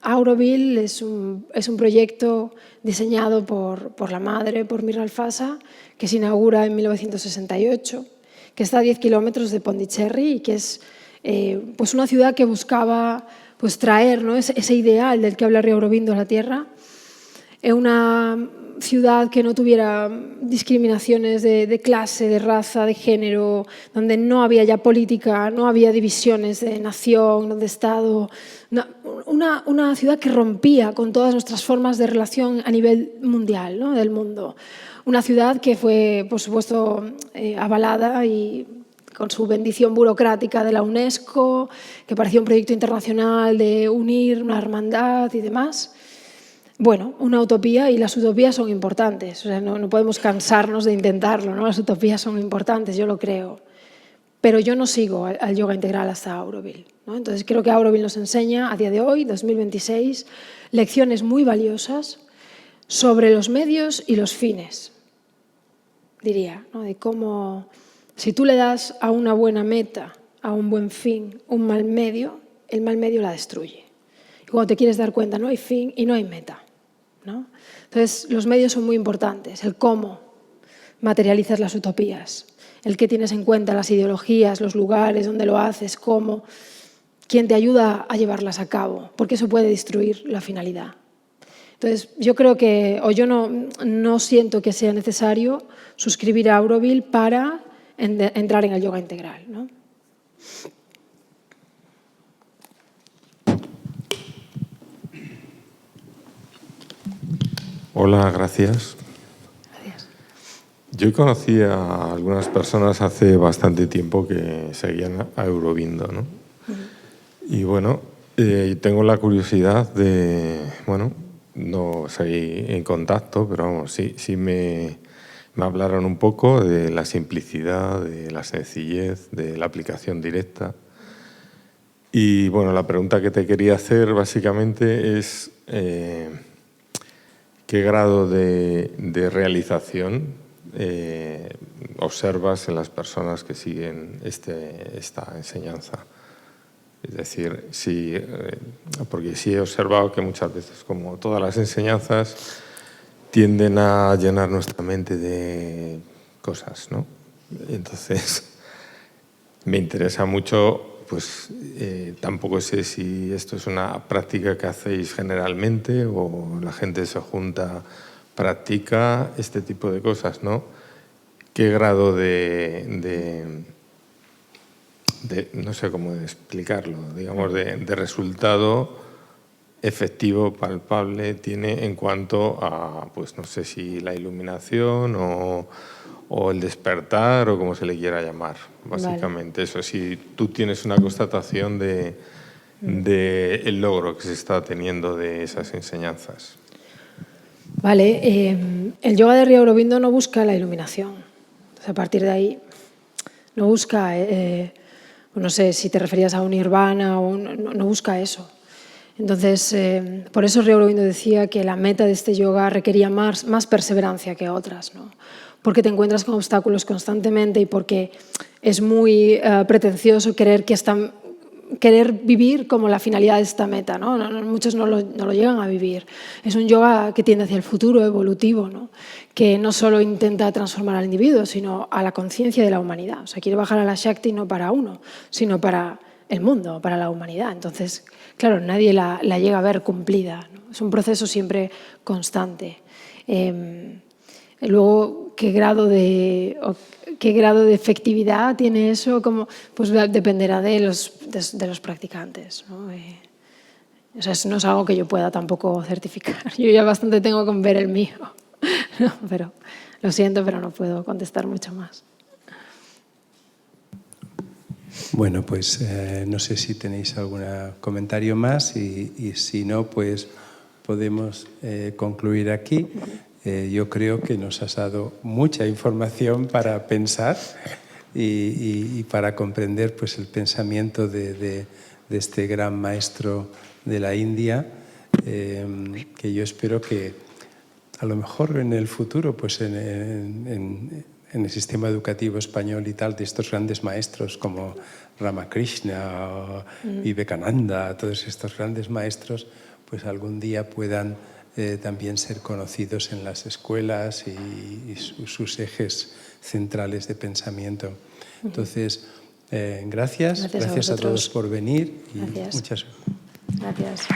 Auroville es un proyecto diseñado por la madre, por Mira Alfasa, que se inaugura en 1968, que está a 10 kilómetros de Pondicherry y que es pues una ciudad que buscaba pues traer, ¿no?, ese ideal del que habla Sri Aurobindo a la tierra. Es una ciudad que no tuviera discriminaciones de clase, de raza, de género, donde no había ya política, no había divisiones de nación, de Estado. Una ciudad que rompía con todas nuestras formas de relación a nivel mundial, ¿no?, del mundo. Una ciudad que fue, por supuesto, avalada y con su bendición burocrática de la UNESCO, que parecía un proyecto internacional de unir una hermandad y demás. Bueno, una utopía, y las utopías son importantes, o sea, no podemos cansarnos de intentarlo, ¿no? Las utopías son importantes, yo lo creo, pero yo no sigo al yoga integral hasta Auroville, ¿no? Entonces creo que Auroville nos enseña a día de hoy, 2026, lecciones muy valiosas sobre los medios y los fines, diría, ¿no? De cómo, si tú le das a una buena meta, a un buen fin, un mal medio, el mal medio la destruye. Y cuando te quieres dar cuenta, no hay fin y no hay meta, ¿no? Entonces, los medios son muy importantes, el cómo materializas las utopías, el qué tienes en cuenta, las ideologías, los lugares donde lo haces, cómo, quién te ayuda a llevarlas a cabo, porque eso puede destruir la finalidad. Entonces, yo creo que, o yo no siento que sea necesario suscribir a Auroville para entrar en el yoga integral, ¿no? Hola, gracias. Gracias. Yo conocí a algunas personas hace bastante tiempo que seguían a Aurobindo, ¿no? Y bueno, tengo la curiosidad de, bueno, no seguir en contacto, pero vamos, sí me hablaron un poco de la simplicidad, de la sencillez, de la aplicación directa. Y bueno, la pregunta que te quería hacer básicamente es ¿qué grado de realización observas en las personas que siguen esta enseñanza. Es decir, sí, porque sí he observado que muchas veces, como todas las enseñanzas, tienden a llenar nuestra mente de cosas, ¿no? Entonces, me interesa mucho, pues tampoco sé si esto es una práctica que hacéis generalmente o la gente se junta, practica este tipo de cosas, ¿no? ¿Qué grado no sé cómo explicarlo, digamos, de resultado efectivo, palpable tiene en cuanto a, pues no sé si la iluminación o el despertar o como se le quiera llamar, básicamente? Vale. Eso, si tú tienes una constatación de el logro que se está teniendo de esas enseñanzas. Vale, el yoga de Sri Aurobindo no busca la iluminación. Entonces, a partir de ahí, no busca, no sé si te referías a un nirvana, no busca eso. Entonces, por eso Sri Aurobindo decía que la meta de este yoga requería más perseverancia que otras, ¿no? Porque te encuentras con obstáculos constantemente y porque es muy pretencioso querer vivir como la finalidad de esta meta, ¿no? Muchos no lo llegan a vivir. Es un yoga que tiende hacia el futuro evolutivo, ¿no? Que no solo intenta transformar al individuo, sino a la conciencia de la humanidad. O sea, quiere bajar a la Shakti no para uno, sino para el mundo, para la humanidad. Entonces, claro, nadie la llega a ver cumplida, ¿no? Es un proceso siempre constante. Luego, ¿qué grado de efectividad tiene eso? Pues dependerá de los practicantes, ¿no? O sea, no es algo que yo pueda tampoco certificar. Yo ya bastante tengo con ver el mío. No, pero lo siento, pero no puedo contestar mucho más. Bueno, pues no sé si tenéis algún comentario más y si no, pues podemos concluir aquí. Yo creo que nos has dado mucha información para pensar y para comprender, pues, el pensamiento de este gran maestro de la India, que yo espero que a lo mejor en el futuro, pues en el sistema educativo español y tal, de estos grandes maestros como Ramakrishna o Vivekananda, todos estos grandes maestros, pues algún día puedan también ser conocidos en las escuelas y sus ejes centrales de pensamiento. Entonces, gracias a todos por venir. Y gracias. muchas gracias.